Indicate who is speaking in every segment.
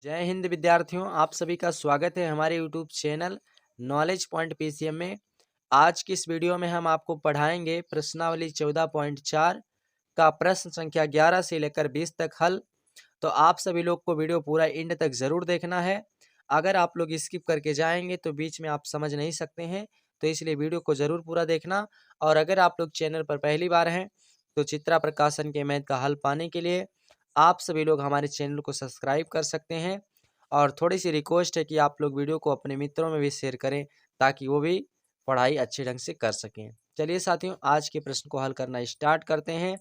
Speaker 1: जय हिंद विद्यार्थियों, आप सभी का स्वागत है हमारे YouTube channel knowledge point PCM में। आज की इस वीडियो में हम आपको पढ़ाएंगे प्रश्नावली 14.4 का प्रश्न संख्या 11 से लेकर 20 तक हल। तो आप सभी लोग को वीडियो पूरा एंड तक जरूर देखना है। अगर आप लोग स्किप करके जाएंगे तो बीच में आप समझ नहीं सकते हैं, तो इसलिए वीडियो को जरूर पूरा देखना। और अगर आप लोग चैनल पर पहली बार हैं तो चित्रा प्रकाशन के मैथ का हल पाने के लिए आप सभी लोग हमारे चैनल को सब्सक्राइब कर सकते हैं। और थोड़ी सी रिक्वेस्ट है कि आप लोग वीडियो को अपने मित्रों में भी शेयर करें ताकि वो भी पढ़ाई अच्छे ढंग से कर सकें। चलिए साथियों, आज के प्रश्न को हल करना स्टार्ट करते हैं।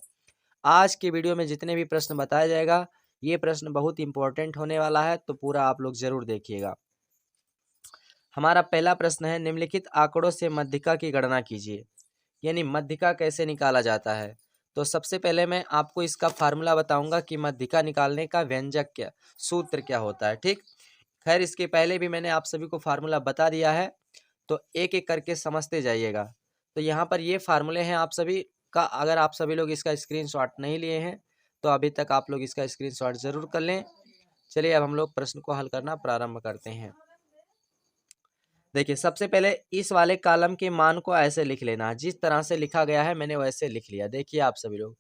Speaker 1: आज के वीडियो में जितने भी प्रश्न बताया जाएगा ये प्रश्न बहुत इंपॉर्टेंट होने वाला है, तो पूरा आप लोग जरूर देखिएगा। हमारा पहला प्रश्न है, निम्नलिखित आंकड़ों से मध्यिका की गणना कीजिए। यानी मध्यिका कैसे निकाला जाता है। तो सबसे पहले मैं आपको इसका फार्मूला बताऊंगा कि मध्यिका निकालने का व्यंजक क्या सूत्र क्या होता है। ठीक, खैर इसके पहले भी मैंने आप सभी को फार्मूला बता दिया है, तो एक एक करके समझते जाइएगा। तो यहाँ पर ये फार्मूले हैं आप सभी का। अगर आप सभी लोग इसका स्क्रीनशॉट नहीं लिए हैं तो अभी तक आप लोग इसका स्क्रीनशॉट जरूर कर लें। चलिए अब हम लोग प्रश्न को हल करना प्रारंभ करते हैं। देखिए, सबसे पहले इस वाले कॉलम के मान को ऐसे लिख लेना, जिस तरह से लिखा गया है मैंने वैसे लिख लिया। देखिए आप सभी लोग,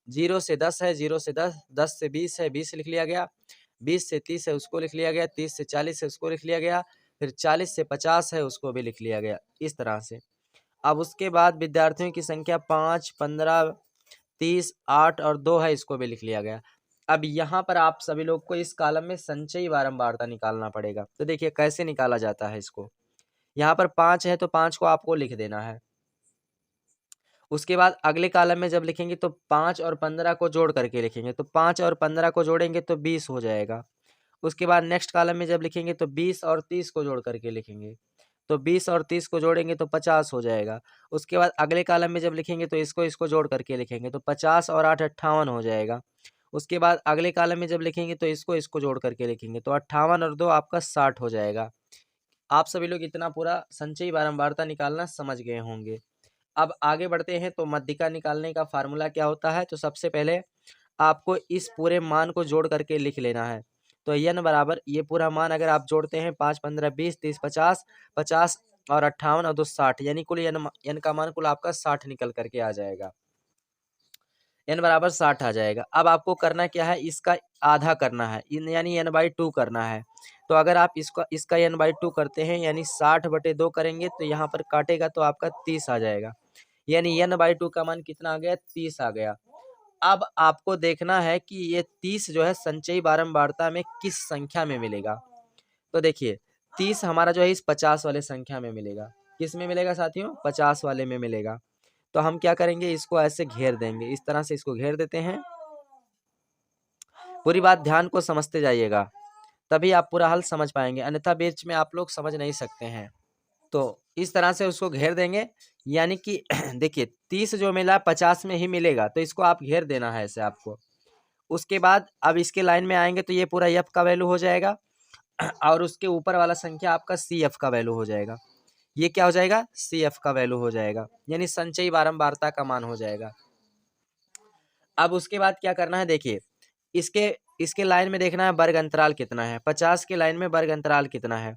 Speaker 1: 0 से 10 है, 0 से 10, 10 से 20 है, 20 लिख लिया गया, 20 से 30 है उसको लिख लिया गया, 30 से 40 है उसको लिख लिया गया, फिर 40 से 50 है उसको भी लिख लिया गया, इस तरह से। अब उसके बाद विद्यार्थियों की संख्या 5, 15, 30, 8 और 2 है, इसको भी लिख लिया गया। अब यहाँ पर आप सभी लोग को इस कॉलम में संचयी बारंबारता निकालना पड़ेगा। तो देखिए कैसे निकाला जाता है इसको। यहाँ पर 5 है तो 5 को आपको लिख देना है। उसके बाद अगले कॉलम में जब लिखेंगे तो 5 और 15 को जोड़ करके लिखेंगे, तो 5 और 15 को जोड़ेंगे तो 20 हो जाएगा। उसके बाद नेक्स्ट कॉलम में जब लिखेंगे तो 20 और 30 को जोड़ करके लिखेंगे, तो 20 और 30 को जोड़ेंगे तो 50 हो जाएगा। उसके बाद अगले कॉलम में जब लिखेंगे तो इसको इसको जोड़ करके लिखेंगे, तो 50 और 8 58 हो जाएगा। उसके बाद अगले कॉलम में जब लिखेंगे तो इसको इसको जोड़ करके लिखेंगे, तो 58 और 2 आपका 60 हो जाएगा। आप सभी लोग इतना पूरा संचयी बारंबारता निकालना समझ गए होंगे। अब आगे बढ़ते हैं। तो मध्यिका निकालने का फार्मूला क्या होता है। तो सबसे पहले आपको इस पूरे मान को जोड़ करके लिख लेना है। तो n बराबर ये पूरा मान अगर आप जोड़ते हैं 5, 15, 20, 30, 50, 50 और 58 और 2 60, यानी कुल n का मान कुल आपका 60 निकल करके आ जाएगा। n बराबर 60 आ जाएगा। अब आपको करना क्या है, इसका आधा करना है, यानी n/2 करना है। तो अगर आप इसका n/2 करते हैं यानी 60/2 करेंगे तो यहाँ पर काटेगा तो आपका 30 आ जाएगा। यानी n/2 का मान कितना आ गया, 30 आ गया। अब आपको देखना है कि ये 30 जो है संचयी बारंबारता में किस संख्या में मिलेगा। तो देखिए 30 हमारा जो है इस 50 वाले संख्या में मिलेगा। किस में मिलेगा साथियों, 50 वाले में मिलेगा। तो हम क्या करेंगे, इसको ऐसे घेर देंगे, इस तरह से इसको घेर देते हैं। पूरी बात ध्यान को समझते जाइएगा, तभी आप पूरा हल समझ पाएंगे, अन्यथा बीच में आप लोग समझ नहीं सकते हैं। तो इस तरह से उसको घेर देंगे, यानी कि देखिए 30 जो मिला 50 में ही मिलेगा, तो इसको आप घेर देना है ऐसे आपको। उसके बाद अब इसके लाइन में आएंगे तो ये पूरा एफ का वैल्यू हो जाएगा और उसके ऊपर वाला संख्या आपका सी एफ का वैल्यू हो जाएगा। ये क्या हो जाएगा, सी एफ का वैल्यू हो जाएगा, यानी संचयी बारंबारता का मान हो जाएगा। अब उसके बाद क्या करना है, देखिए इसके इसके लाइन में देखना है वर्ग अंतराल कितना है। 50 के लाइन में वर्ग अंतराल कितना है,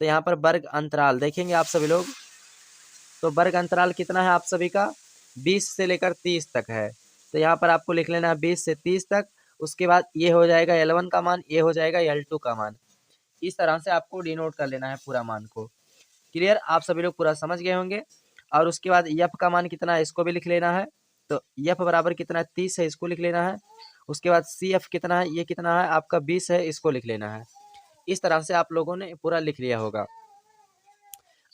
Speaker 1: तो यहाँ पर वर्ग अंतराल देखेंगे आप सभी लोग। तो वर्ग अंतराल कितना है आप सभी का, 20 से लेकर 30 तक है। तो यहाँ पर आपको लिख लेना है 20 से 30 तक। उसके बाद ये हो जाएगा L1 का मान, ये हो जाएगा L2 का मान। इस तरह से आपको डिनोट कर लेना है पूरा मान को। क्लियर, आप सभी लोग पूरा समझ गए होंगे। और उसके बाद एफ का मान कितना है इसको भी लिख लेना है। तो एफ बराबर कितना है, 30 है, इसको लिख लेना है। उसके बाद सी एफ कितना है, ये कितना है आपका 20 है, इसको लिख लेना है। इस तरह से आप लोगों ने पूरा लिख लिया होगा।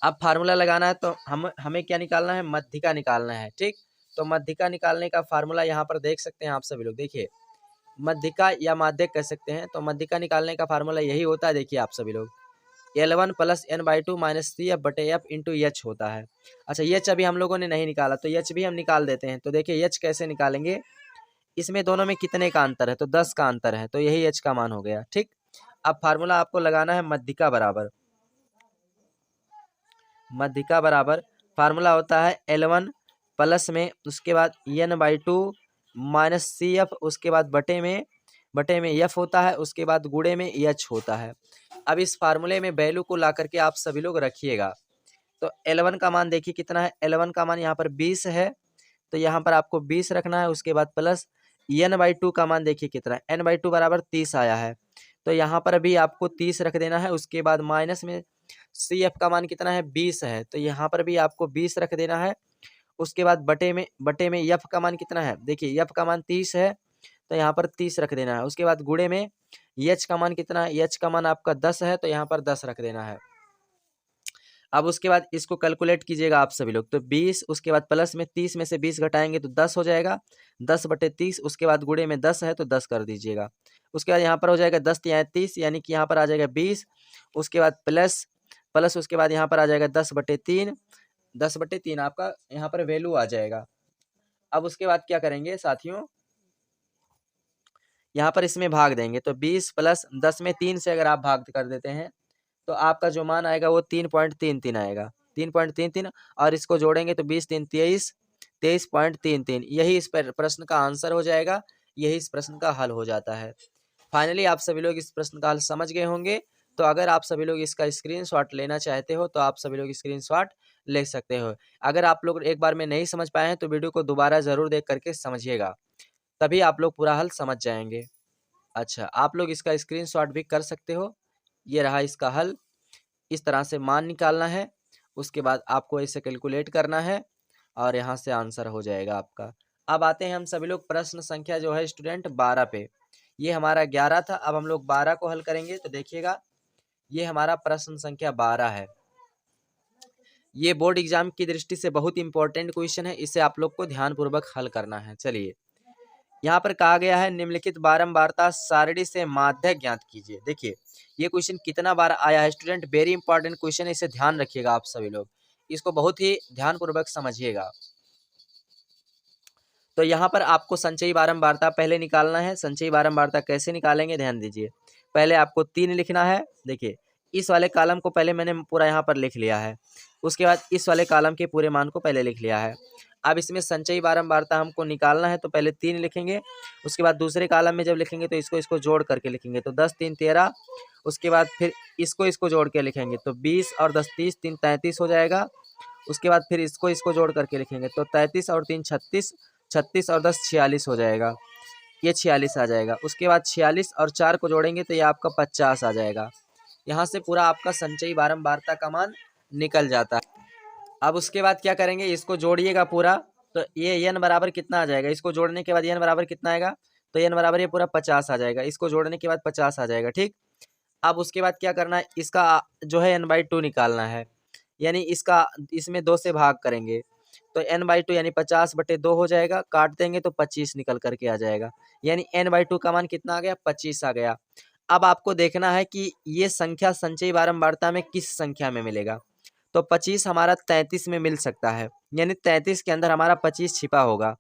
Speaker 1: अब फार्मूला लगाना है, तो हमें क्या निकालना है, मध्यिका निकालना है। ठीक, तो मध्यिका निकालने का फार्मूला यहाँ पर देख सकते हैं आप सभी लोग। देखिए मध्यिका या माध्यक कह सकते हैं। तो मध्यिका निकालने का फार्मूला यही होता है, देखिए आप सभी लोग, L1 + n/2 - CF/F × H होता है। अच्छा H अभी हम लोगों ने नहीं निकाला, तो H भी हम निकाल देते हैं। तो देखिए H कैसे निकालेंगे, इसमें दोनों में कितने का अंतर है, तो 10 का अंतर है, तो यही H का मान हो गया। ठीक, अब फार्मूला आपको लगाना है मध्यिका बराबर, मध्यिका बराबर फार्मूला होता है L1 प्लस में उसके बाद n/2 - CF उसके बाद बटे में बटे में एफ होता है, उसके बाद गुणे में एच होता है। अब इस फार्मूले में वैल्यू को ला करके आप सभी लोग रखिएगा। तो L1 का मान देखिए कितना है, L1 का मान यहाँ पर 20 है, तो यहाँ पर आपको 20 रखना है। उसके बाद प्लस n/2 का मान देखिए कितना है, n/2 बराबर 30 आया है, तो यहाँ पर भी आपको 30 रख देना है। उसके बाद माइनस में CF का मान कितना है, 20 है, तो यहाँ पर भी आपको 20 रख देना है। उसके बाद बटे में F का मान कितना है, देखिए F का मान 30 है, तो यहाँ पर 30 रख देना है। उसके बाद गुणे में H का मान कितना है, H का मान आपका 10 है, तो यहाँ पर 10 रख देना है। अब उसके बाद इसको कैलकुलेट कीजिएगा आप सभी लोग, तो 20, उसके बाद प्लस में 30 में से 20 घटाएंगे तो 10 हो जाएगा, 10/30, उसके बाद गुणे में 10 है तो 10 कर दीजिएगा। उसके बाद यहाँ पर हो जाएगा 10 या 30, यानी कि यहाँ पर आ जाएगा 20, उसके बाद प्लस उसके बाद यहाँ पर आ जाएगा 10/3, 10/3 आपका यहाँ पर वैल्यू आ जाएगा। अब उसके बाद क्या करेंगे साथियों, यहाँ पर इसमें भाग देंगे, तो 20 प्लस 10 में 3 से अगर आप भाग कर देते हैं तो आपका जो मान आएगा वो 3.33 आएगा, 3.33, और इसको जोड़ेंगे तो 20 3 23, 23.33, यही इस प्रश्न का आंसर हो जाएगा, यही इस प्रश्न का हल हो जाता है। फाइनली आप सभी लोग इस प्रश्न का हल समझ गए होंगे। तो अगर आप सभी लोग इसका स्क्रीनशॉट लेना चाहते हो तो आप सभी लोग स्क्रीनशॉट ले सकते हो। अगर आप लोग एक बार में नहीं समझ पाए हैं तो वीडियो को दोबारा ज़रूर देख करके समझिएगा, तभी आप लोग पूरा हल समझ जाएंगे। अच्छा, आप लोग इसका स्क्रीनशॉट भी कर सकते हो। ये रहा इसका हल, इस तरह से मान निकालना है, उसके बाद आपको इसे कैलकुलेट करना है और यहाँ से आंसर हो जाएगा आपका। अब आते हैं हम सभी लोग प्रश्न संख्या जो है स्टूडेंट 12 पे। ये हमारा 11 था, अब हम लोग 12 को हल करेंगे। तो देखिएगा, ये हमारा प्रश्न संख्या 12 है। ये बोर्ड एग्जाम की दृष्टि से बहुत इंपॉर्टेंट क्वेश्चन है, इसे आप लोग को ध्यानपूर्वक हल करना है। चलिए, यहाँ पर कहा गया है निम्नलिखित बारंबारता सारणी से माध्यक ज्ञात कीजिए। देखिए, ये क्वेश्चन कितना बार आया है स्टूडेंट, वेरी इंपॉर्टेंट क्वेश्चन है, इसे ध्यान रखिएगा आप सभी लोग, इसको बहुत ही ध्यानपूर्वक समझिएगा। तो यहाँ पर आपको संचयी बारंबारता पहले निकालना है। संचयी बारंबारता कैसे निकालेंगे, ध्यान दीजिए। पहले आपको 3 लिखना है। देखिए, इस वाले कॉलम को पहले मैंने पूरा यहाँ पर लिख लिया है, उसके बाद इस वाले कॉलम के पूरे मान को पहले लिख लिया है। अब इसमें संचयी बारंबारता हमको निकालना है, तो पहले 3 लिखेंगे, उसके बाद दूसरे कॉलम में जब लिखेंगे तो इसको जोड़ करके लिखेंगे, तो 10 3 13, उसके बाद फिर इसको जोड़ के लिखेंगे, तो 20 और 10 30, 3 33 हो जाएगा। उसके बाद फिर इसको जोड़ करके लिखेंगे, तो 33 और 3 36, 36 और 10 46 हो जाएगा, ये 46 आ जाएगा। उसके बाद 46 और 4 को जोड़ेंगे तो ये आपका 50 आ जाएगा। यहाँ से पूरा आपका संचयी बारंबारता का मान निकल जाता है। अब उसके बाद क्या करेंगे, इसको जोड़िएगा पूरा, तो ये n बराबर कितना आ जाएगा, इसको जोड़ने के बाद n बराबर कितना आएगा, तो n बराबर ये पूरा 50 आ जाएगा, इसको जोड़ने के बाद 50 आ जाएगा। ठीक, अब उसके बाद क्या करना है, इसका जो है n/2 निकालना है, यानी इसका इसमें 2 से भाग करेंगे, तो n/2 यानी 50/2 हो जाएगा, काट देंगे तो 25 निकल करके आ जाएगा, यानी n/2 का मान कितना आ गया, 25 आ गया। अब आपको देखना है कि ये संख्या संचयी बारंबारता में किस संख्या में मिलेगा, तो 25 हमारा 33 में मिल सकता है, यानी 33 के अंदर हमारा 25 छिपा होगा।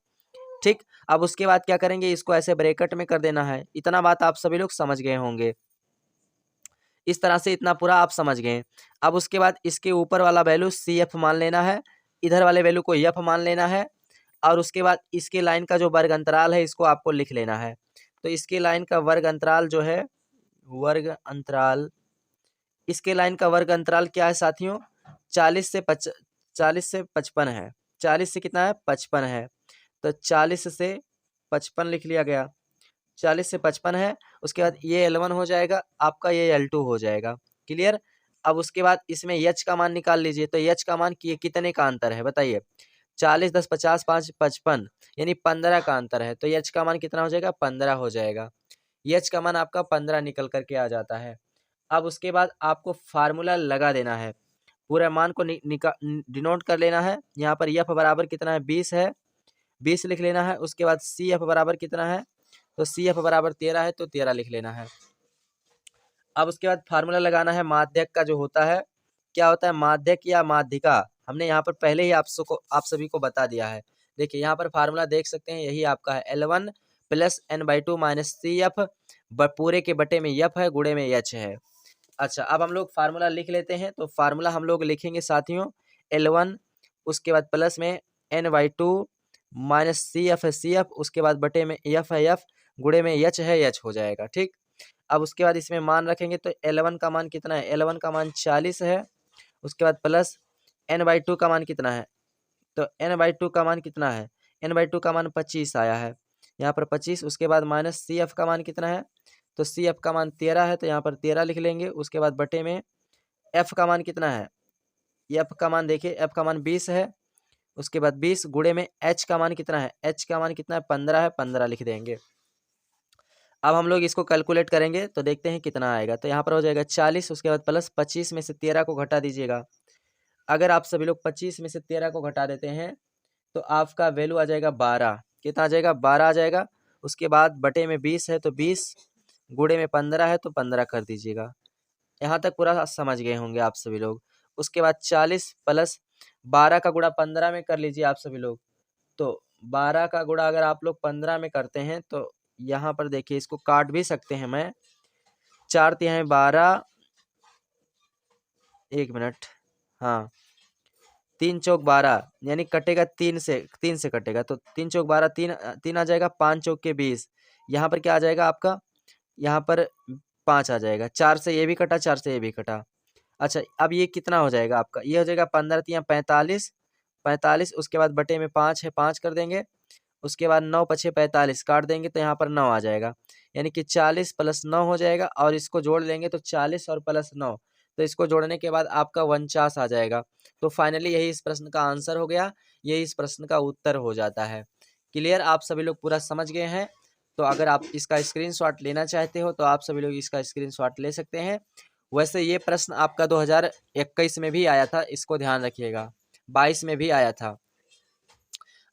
Speaker 1: ठीक, अब उसके बाद क्या करेंगे, इसको ऐसे ब्रैकेट में कर देना है। इतना बात आप सभी लोग समझ गए होंगे, इस तरह से इतना पूरा आप समझ गए। अब उसके बाद इसके ऊपर वाला वैल्यू CF मान लेना है, इधर वाले वैल्यू को F मान लेना है, और उसके बाद इसके लाइन का जो वर्ग अंतराल है इसको आपको लिख लेना है। तो इसके लाइन का वर्ग अंतराल जो है, वर्ग अंतराल, इसके लाइन का वर्ग अंतराल क्या है साथियों, 40 से 55 है। 40 से कितना है, 55 है, तो 40 से 55 लिख लिया गया, 40 से 55 है। उसके बाद ये L1 हो जाएगा आपका, ये L2 हो जाएगा। क्लियर। अब उसके बाद इसमें H का मान निकाल लीजिए, तो H का मान कितने का अंतर है बताइए, 40 10 50 5 55, यानी 15 का अंतर है, तो H का मान कितना हो जाएगा, 15 हो जाएगा। H का मान आपका 15 निकल करके आ जाता है। अब उसके बाद आपको फार्मूला लगा देना है, पूरे मान को डिनोट कर लेना है। यहाँ पर F बराबर कितना है, 20 है, 20 लिख लेना है। उसके बाद CF बराबर कितना है, तो CF बराबर 13 है, तो 13 लिख लेना है। अब उसके बाद फार्मूला लगाना है माध्यक का, जो होता है, क्या होता है, माध्यक या माध्यिका, हमने यहाँ पर पहले ही आप सभी को बता दिया है। देखिए, यहाँ पर फार्मूला देख सकते हैं, यही आपका है, L1 + n/2 - CF, पूरे के बटे में F है, गुणे में H है। अच्छा, अब हम लोग फार्मूला लिख लेते हैं। तो फार्मूला हम लोग लिखेंगे साथियों, L1, उसके बाद प्लस में n/2 - CF है CF, उसके बाद बटे में F है F, गुणे में एच है, एच हो जाएगा। ठीक, अब उसके बाद इसमें मान रखेंगे तो L1 का मान कितना है, L1 का मान 40 है। उसके बाद प्लस n/2 का मान कितना है, तो n/2 का मान कितना है, n/2 का मान 25 आया है, यहाँ पर 25। उसके बाद माइनस CF का मान कितना है, तो CF का मान 13 है, तो यहाँ पर 13 लिख लेंगे। उसके बाद बटे में F का मान कितना है, F का मान देखिए, F का मान 20 है। उसके बाद 20 गुणे में H का मान कितना है, H का मान कितना है, 15 है, 15 लिख देंगे। अब हम लोग इसको कैलकुलेट करेंगे तो देखते हैं कितना आएगा। तो यहाँ पर हो जाएगा 40, उसके बाद प्लस 25 में से 13 को घटा दीजिएगा। अगर आप सभी लोग 25 में से 13 को घटा देते हैं तो आपका वैल्यू आ जाएगा 12। कितना आ जाएगा, 12 आ जाएगा। उसके बाद बटे में 20 है तो 20, गुणे में 15 है तो 15 कर दीजिएगा। यहाँ तक पूरा समझ गए होंगे आप सभी लोग। उसके बाद 40 प्लस 12 का गुणा 15 में कर लीजिए आप सभी लोग। तो 12 का गुणा अगर आप लोग 15 में करते हैं तो यहाँ पर देखिए, इसको काट भी सकते हैं मैं, 4 तिहाई 12, 1 मिनट, हाँ 3 चौक 12, यानी कटेगा 3 से कटेगा, तो 3 चौक 12, 3 आ जाएगा, 5 चौक के 20। यहाँ पर क्या आ जाएगा आपका, यहाँ पर 5 आ जाएगा, 4 से ये भी कटा, 4 से ये भी कटा। अच्छा, अब ये कितना हो जाएगा आपका, ये हो जाएगा 15 तिया 45, 45। उसके बाद बटे में 5 है, 5 कर देंगे। उसके बाद 9 पछे 45 काट देंगे तो यहाँ पर 9 आ जाएगा, यानी कि 40 प्लस 9 हो जाएगा। और इसको जोड़ लेंगे तो 40 और प्लस 9, तो इसको जोड़ने के बाद आपका 49 आ जाएगा। तो फाइनली यही इस प्रश्न का आंसर हो गया, यही इस प्रश्न का उत्तर हो जाता है। क्लियर, आप सभी लोग पूरा समझ गए हैं। तो अगर आप इसका स्क्रीनशॉट लेना चाहते हो तो आप सभी लोग इसका स्क्रीनशॉट ले सकते हैं। वैसे ये प्रश्न आपका 2021 में भी आया था, इसको ध्यान रखिएगा, 22 में भी आया था।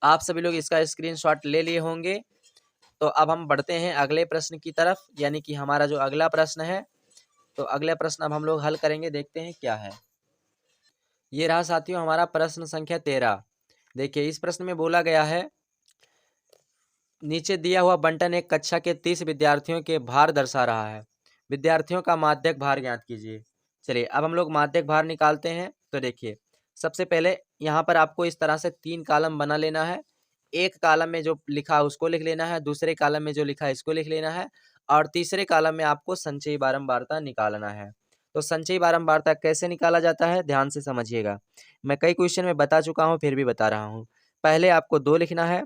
Speaker 1: आप सभी लोग इसका स्क्रीनशॉट ले लिए होंगे। तो अब हम बढ़ते हैं अगले प्रश्न की तरफ, यानी कि हमारा जो अगला प्रश्न है, तो अगला प्रश्न अब हम लोग हल करेंगे, देखते हैं क्या है। ये रहा साथियों हमारा प्रश्न संख्या 13। देखिए, इस प्रश्न में बोला गया है, नीचे दिया हुआ बंटन एक कक्षा के 30 विद्यार्थियों के भार दर्शा रहा है। विद्यार्थियों का माध्यक भार ज्ञात कीजिए। चलिए, अब हम लोग माध्यक भार निकालते हैं। तो देखिए, सबसे पहले यहाँ पर आपको इस तरह से 3 कॉलम बना लेना है। एक कॉलम में जो लिखा है उसको लिख लेना है, दूसरे कॉलम में जो लिखा है इसको लिख लेना है, और तीसरे कॉलम में आपको संचयी बारंबारता निकालना है। तो संचयी बारंबारता कैसे निकाला जाता है, ध्यान से समझिएगा। मैं कई क्वेश्चन में बता चुका हूँ, फिर भी बता रहा हूँ। पहले आपको 2 लिखना है,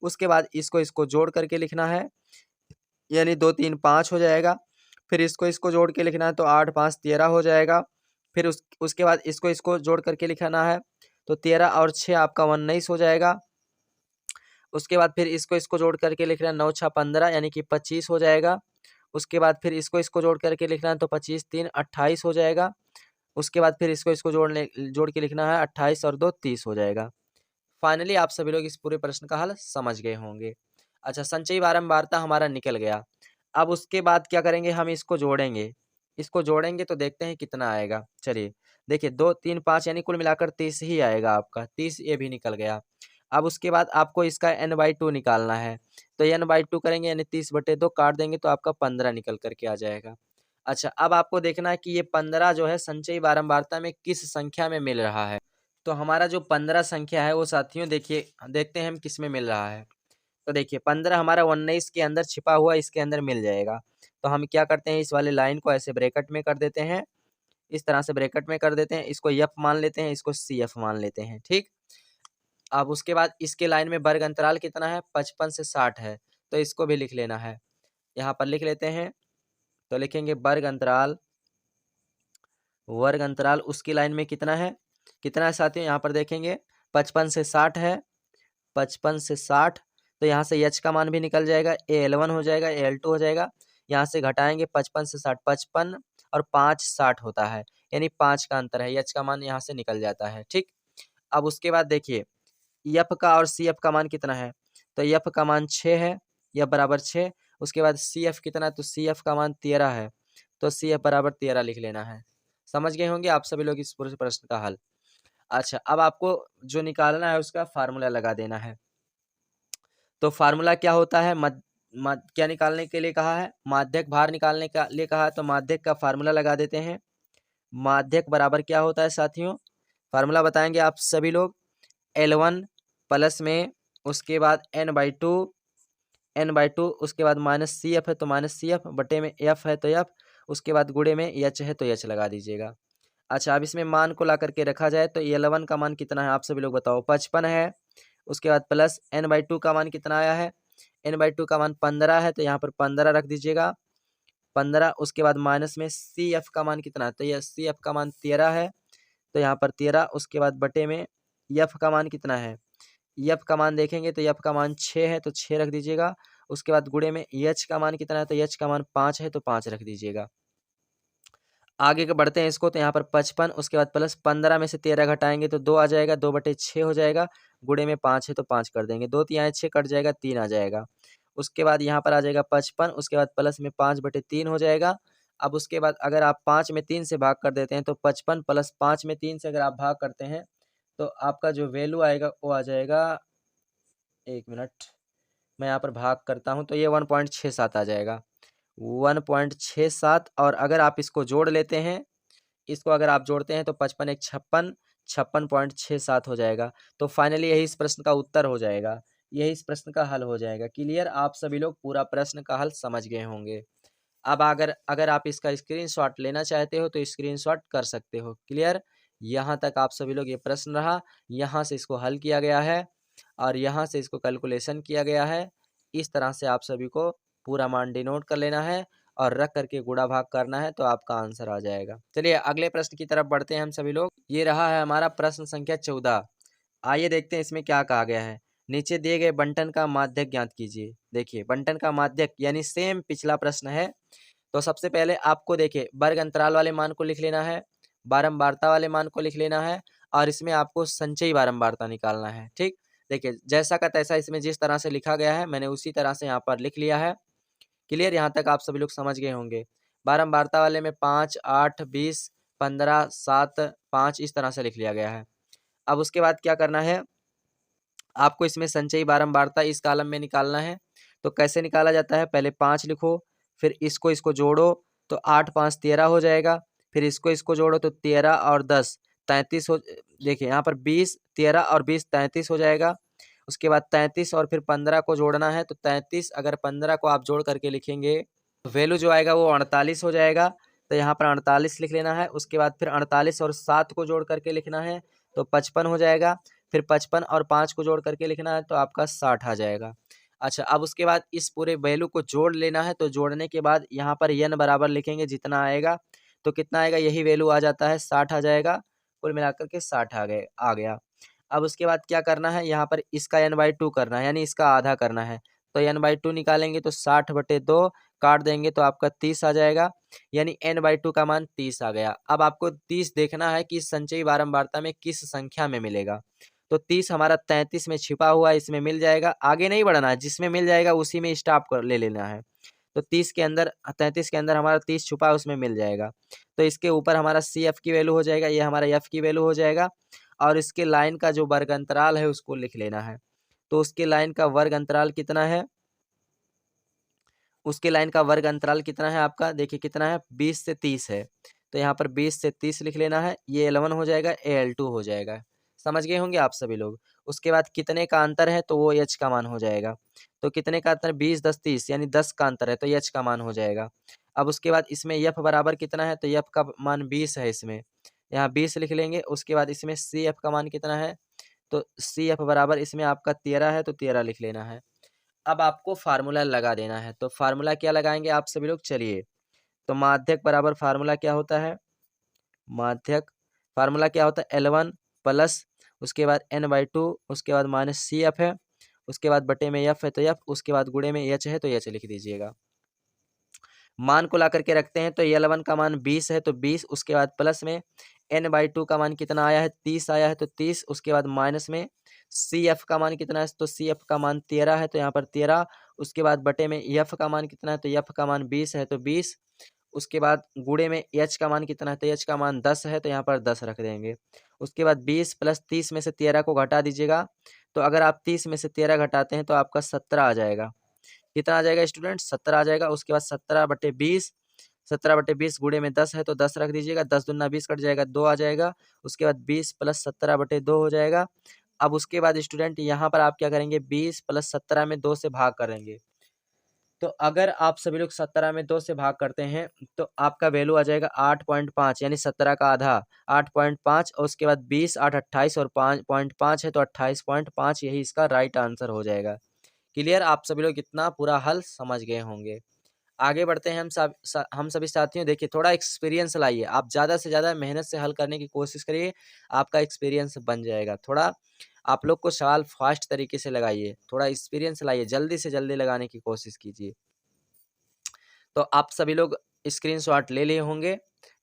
Speaker 1: उसके बाद इसको जोड़ करके लिखना है, यानी 2 3 5 हो जाएगा। फिर इसको जोड़ के लिखना है तो 8 5 13 हो जाएगा। फिर उसके बाद इसको जोड़ करके लिखना है तो 13 और 6 आपका 19 हो जाएगा। उसके बाद फिर इसको जोड़ करके लिखना है 9 6 15, यानी कि 25 हो जाएगा। उसके बाद फिर इसको जोड़ करके लिखना है तो 25 3 28 हो जाएगा। उसके बाद फिर इसको जोड़ के लिखना है 28 और 2 30 हो जाएगा। फाइनली आप सभी लोग इस पूरे प्रश्न का हल समझ गए होंगे। अच्छा, संचयी बारंबारता हमारा निकल गया। अब उसके बाद क्या करेंगे, हम इसको जोड़ेंगे तो देखते हैं कितना आएगा। चलिए देखिए, 2 3 5 यानी कुल मिलाकर 30 ही आएगा आपका, 30 ये भी निकल गया। अब उसके बाद आपको इसका n/2 निकालना है, तो n/2 करेंगे यानी 30/2 काट देंगे तो आपका 15 निकल करके आ जाएगा। अच्छा, अब आपको देखना है कि ये 15 जो है संचयी बारंबारता में किस संख्या में मिल रहा है। तो हमारा जो 15 संख्या है वो साथियों देखिए, देखते हैं हम किस में मिल रहा है। तो देखिए 15 हमारा 19 के अंदर छिपा हुआ, इसके अंदर मिल जाएगा। तो हम क्या करते हैं, इस वाले लाइन को ऐसे ब्रैकेट में कर देते हैं, इस तरह से ब्रैकेट में कर देते हैं। इसको F मान लेते हैं, इसको CF मान लेते हैं। ठीक, अब उसके बाद इसके लाइन में वर्ग अंतराल कितना है, 55 से 60 है, तो इसको भी लिख लेना है। यहाँ पर लिख लेते हैं, तो लिखेंगे वर्ग अंतराल उसकी लाइन में कितना है साथियों, यहाँ पर देखेंगे 55 से 60 है, 55 से 60। तो यहाँ से H का मान भी निकल जाएगा, AL1 हो जाएगा, AL2 हो जाएगा। यहाँ से घटाएंगे 55 से 60, 55 और 5 60 होता है, यानी 5 का अंतर है, H का मान यहाँ से निकल जाता है। ठीक, अब उसके बाद देखिए F का और CF का मान कितना है, तो F का मान 6 है, F बराबर 6। उसके बाद CF कितना है, तो CF का मान 13 है, तो CF बराबर 13 लिख लेना है। समझ गए होंगे आप सभी लोग इस पूरे प्रश्न का हल। अच्छा, अब आपको जो निकालना है उसका फार्मूला लगा देना है। तो फार्मूला क्या होता है, क्या निकालने के लिए कहा है, माध्यक भार निकालने का लिए कहा है, तो माध्यक का फार्मूला लगा देते हैं। माध्यक बराबर क्या होता है साथियों, फार्मूला बताएंगे आप सभी लोग, L1 प्लस में उसके बाद n/2 n/2, उसके बाद माइनस सी एफ है तो माइनस सी एफ, बटे में एफ है तो एफ, उसके बाद गुणे में एच है तो एच लगा दीजिएगा। अच्छा, अब इसमें मान को ला करके रखा जाए तो L1 का मान कितना है आप सभी लोग बताओ? 55 है। उसके बाद प्लस n/2 का मान कितना आया है? n/2 का मान 15 है, तो यहाँ पर 15 रख दीजिएगा, 15। उसके बाद माइनस में सी एफ का मान कितना है? तो यह सी एफ का मान 13 है, तो यहाँ पर 13। उसके बाद बटे में एफ का मान कितना है? एफ का मान देखेंगे तो एफ का मान 6 है, तो 6 रख दीजिएगा। उसके बाद गुणे में एच का मान कितना है? तो एच का मान 5 है, तो 5 रख दीजिएगा। आगे के बढ़ते हैं इसको, तो यहाँ पर 55, उसके बाद प्लस 15 में से 13 घटाएंगे तो 2 आ जाएगा, 2/6 हो जाएगा, गुणे में 5 है तो 5 कर देंगे, 2 तिहाई 6 कट जाएगा, 3 आ जाएगा। उसके बाद यहाँ पर आ जाएगा 55, उसके बाद प्लस में 5/3 हो जाएगा। अब उसके बाद अगर आप 5 में 3 से भाग कर देते हैं तो 55 प्लस 5 में 3 से अगर आप भाग करते हैं तो आपका जो वैल्यू आएगा वो आ जाएगा, 1 मिनट मैं यहाँ पर भाग करता हूँ, तो ये 1.67 आ जाएगा, 1.67। और अगर आप इसको जोड़ लेते हैं, इसको अगर आप जोड़ते हैं तो 55 एक 56, 56.67 हो जाएगा। तो फाइनली यही इस प्रश्न का उत्तर हो जाएगा, यही इस प्रश्न का हल हो जाएगा। क्लियर? आप सभी लोग पूरा प्रश्न का हल समझ गए होंगे। अब अगर अगर आप इसका स्क्रीनशॉट लेना चाहते हो तो स्क्रीनशॉट कर सकते हो। क्लियर? यहाँ तक आप सभी लोग ये प्रश्न रहा, यहाँ से इसको हल किया गया है और यहाँ से इसको कैलकुलेशन किया गया है। इस तरह से आप सभी को पूरा मान डिनोट कर लेना है और रख करके गुणा भाग करना है, तो आपका आंसर आ जाएगा। चलिए अगले प्रश्न की तरफ बढ़ते हैं हम सभी लोग। ये रहा है हमारा प्रश्न संख्या 14। आइए देखते हैं इसमें क्या कहा गया है। नीचे दिए गए बंटन का माध्यक ज्ञात कीजिए। देखिए बंटन का माध्यक यानी सेम पिछला प्रश्न है। तो सबसे पहले आपको देखिए वर्ग अंतराल वाले मान को लिख लेना है, बारंबारता वाले मान को लिख लेना है और इसमें आपको संचयी बारंबारता निकालना है। ठीक, देखिए जैसा का तैसा इसमें जिस तरह से लिखा गया है मैंने उसी तरह से यहाँ पर लिख लिया है। क्लियर? यहाँ तक आप सभी लोग समझ गए होंगे। बारंबारता वाले में 5, 8, 20, 15, 7, 5 इस तरह से लिख लिया गया है। अब उसके बाद क्या करना है, आपको इसमें संचयी बारंबारता इस कॉलम में निकालना है। तो कैसे निकाला जाता है? पहले 5 लिखो, फिर इसको इसको जोड़ो तो 8 5 13 हो जाएगा, फिर इसको इसको जोड़ो तो 13 और 10 33 हो। देखिए यहाँ पर 20 13 और 20 33 हो जाएगा। उसके बाद 33 और फिर 15 को जोड़ना है, तो 33 अगर 15 को आप जोड़ करके लिखेंगे तो वैल्यू जो आएगा वो 48 हो जाएगा। तो यहाँ पर 48 लिख लेना है। उसके बाद फिर 48 और 7 को जोड़ करके लिखना है तो 55 हो जाएगा। फिर 55 और 5 को जोड़ करके लिखना है तो आपका 60 आ जाएगा। अच्छा, अब उसके बाद इस पूरे वैल्यू को जोड़ लेना है। तो जोड़ने के बाद यहाँ पर n बराबर लिखेंगे, जितना आएगा तो कितना आएगा, यही वैल्यू आ जाता है, 60 आ जाएगा। कुल मिलाकर के 60 आ गया। अब उसके बाद क्या करना है, यहाँ पर इसका n/2 करना है, यानी इसका आधा करना है। तो n/2 निकालेंगे तो 60/2 काट देंगे तो आपका 30 आ जाएगा, यानी n/2 का मान 30 आ गया। अब आपको 30 देखना है कि संचयी बारंबारता में किस संख्या में मिलेगा। तो 30 हमारा 33 में छिपा हुआ है, इसमें मिल जाएगा। आगे नहीं बढ़ना है, जिसमें मिल जाएगा उसी में स्टॉप कर ले लेना है। तो 30 के अंदर 33 के अंदर हमारा 30 छुपा है, उसमें मिल जाएगा। तो इसके ऊपर हमारा सी एफ की वैल्यू हो जाएगा, ये हमारा एफ की वैल्यू हो जाएगा। और इसके लाइन का जो वर्ग अंतराल है उसको लिख लेना है। तो उसके लाइन का वर्ग अंतराल कितना है, उसके लाइन का वर्ग अंतराल कितना है आपका, देखिए कितना है, 20 से 30 है। तो यहाँ पर 20 से 30 लिख लेना है, ये L1 हो जाएगा, ये L2 हो जाएगा। समझ गए होंगे आप सभी लोग। उसके बाद कितने का अंतर है, तो वो H का मान हो जाएगा। तो कितने का अंतर, 20 10 30 यानी 10 का अंतर है, तो H का मान हो जाएगा। अब उसके बाद इसमें F बराबर कितना है, तो F का मान 20 है, इसमें यहाँ 20 लिख लेंगे। उसके बाद इसमें CF का मान कितना है, तो CF बराबर इसमें आपका 13 है, तो 13 लिख लेना है। अब आपको फार्मूला लगा देना है। तो फार्मूला क्या लगाएंगे आप सभी लोग, चलिए। तो माध्यक बराबर फार्मूला क्या होता है, माध्यक फार्मूला क्या होता है, L1 प्लस उसके बाद n/2, उसके बाद माइनस सी एफ है, उसके बाद बटे में एफ है तो एफ, उसके बाद गुणे में एच है तो एच लिख दीजिएगा। मान को ला करके रखते हैं तो L1 का मान 20 है तो 20, उसके बाद प्लस में n/2 का मान कितना आया है, 30 आया है तो 30, उसके बाद माइनस में CF का मान कितना है, तो CF का मान 13 है तो यहाँ पर 13, उसके बाद बटे में F का मान कितना है, तो F का मान 20 है तो 20, उसके बाद गुणे में H का मान कितना है, तो H का मान 10 है तो यहाँ पर 10 रख देंगे। उसके बाद 20 प्लस 30 में से 13 को घटा दीजिएगा। तो अगर आप 30 में से 13 घटाते हैं तो आपका 17 आ जाएगा। कितना आ जाएगा स्टूडेंट, 17 आ जाएगा। उसके बाद 17/20, 17/20 गुणे में 10 है तो 10 रख दीजिएगा, 10 दूना 20 कट जाएगा, 2 आ जाएगा। उसके बाद 20 प्लस 17/2 हो जाएगा। अब उसके बाद स्टूडेंट यहाँ पर आप क्या करेंगे, 20 प्लस 17 में 2 से भाग करेंगे। तो अगर आप सभी लोग 17 में 2 से भाग करते हैं तो आपका वैल्यू आ जाएगा 8.5, यानी 17 का आधा 8.5, और उसके बाद 20, 8 28 और 5.5 है तो 28.5, यही इसका राइट आंसर हो जाएगा। क्लियर? आप सभी लोग इतना पूरा हल समझ गए होंगे। आगे बढ़ते हैं हम सभी साथियों। देखिए, थोड़ा एक्सपीरियंस लाइए, आप ज़्यादा से ज़्यादा मेहनत से हल करने की कोशिश करिए, आपका एक्सपीरियंस बन जाएगा। थोड़ा आप लोग को सवाल फास्ट तरीके से लगाइए, थोड़ा एक्सपीरियंस लाइए, जल्दी से जल्दी लगाने की कोशिश कीजिए। तो आप सभी लोग स्क्रीनशॉट ले लिए होंगे।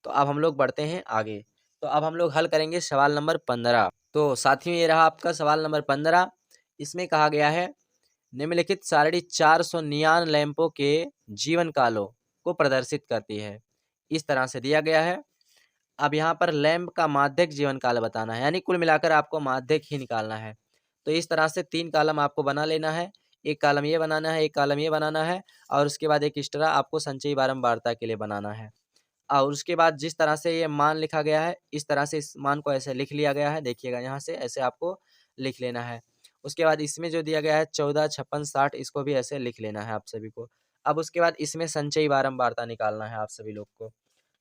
Speaker 1: तो अब हम लोग बढ़ते हैं आगे। तो अब हम लोग हल करेंगे सवाल नंबर 15। तो साथियों, ये रहा आपका सवाल नंबर 15। इसमें कहा गया है, निम्नलिखित सारणी 400 नियॉन लैंपों के जीवन कालों को प्रदर्शित करती है। इस तरह से दिया गया है। अब यहाँ पर लैंप का माध्यक जीवन काल बताना है, यानी कुल मिलाकर आपको माध्यक ही निकालना है। तो इस तरह से 3 कॉलम आपको बना लेना है। एक कॉलम ये बनाना है, एक कॉलम ये बनाना है, और उसके बाद एक एक्स्ट्रा आपको संचयी बारंबारता के लिए बनाना है। और उसके बाद जिस तरह से ये मान लिखा गया है, इस तरह से इस मान को ऐसे लिख लिया गया है। देखिएगा, यहाँ से ऐसे आपको लिख लेना है। उसके बाद इसमें जो दिया गया है 14, 56, 60, इसको भी ऐसे लिख लेना है आप सभी को। अब उसके बाद इसमें संचयी बारंबारता निकालना है आप सभी लोग को।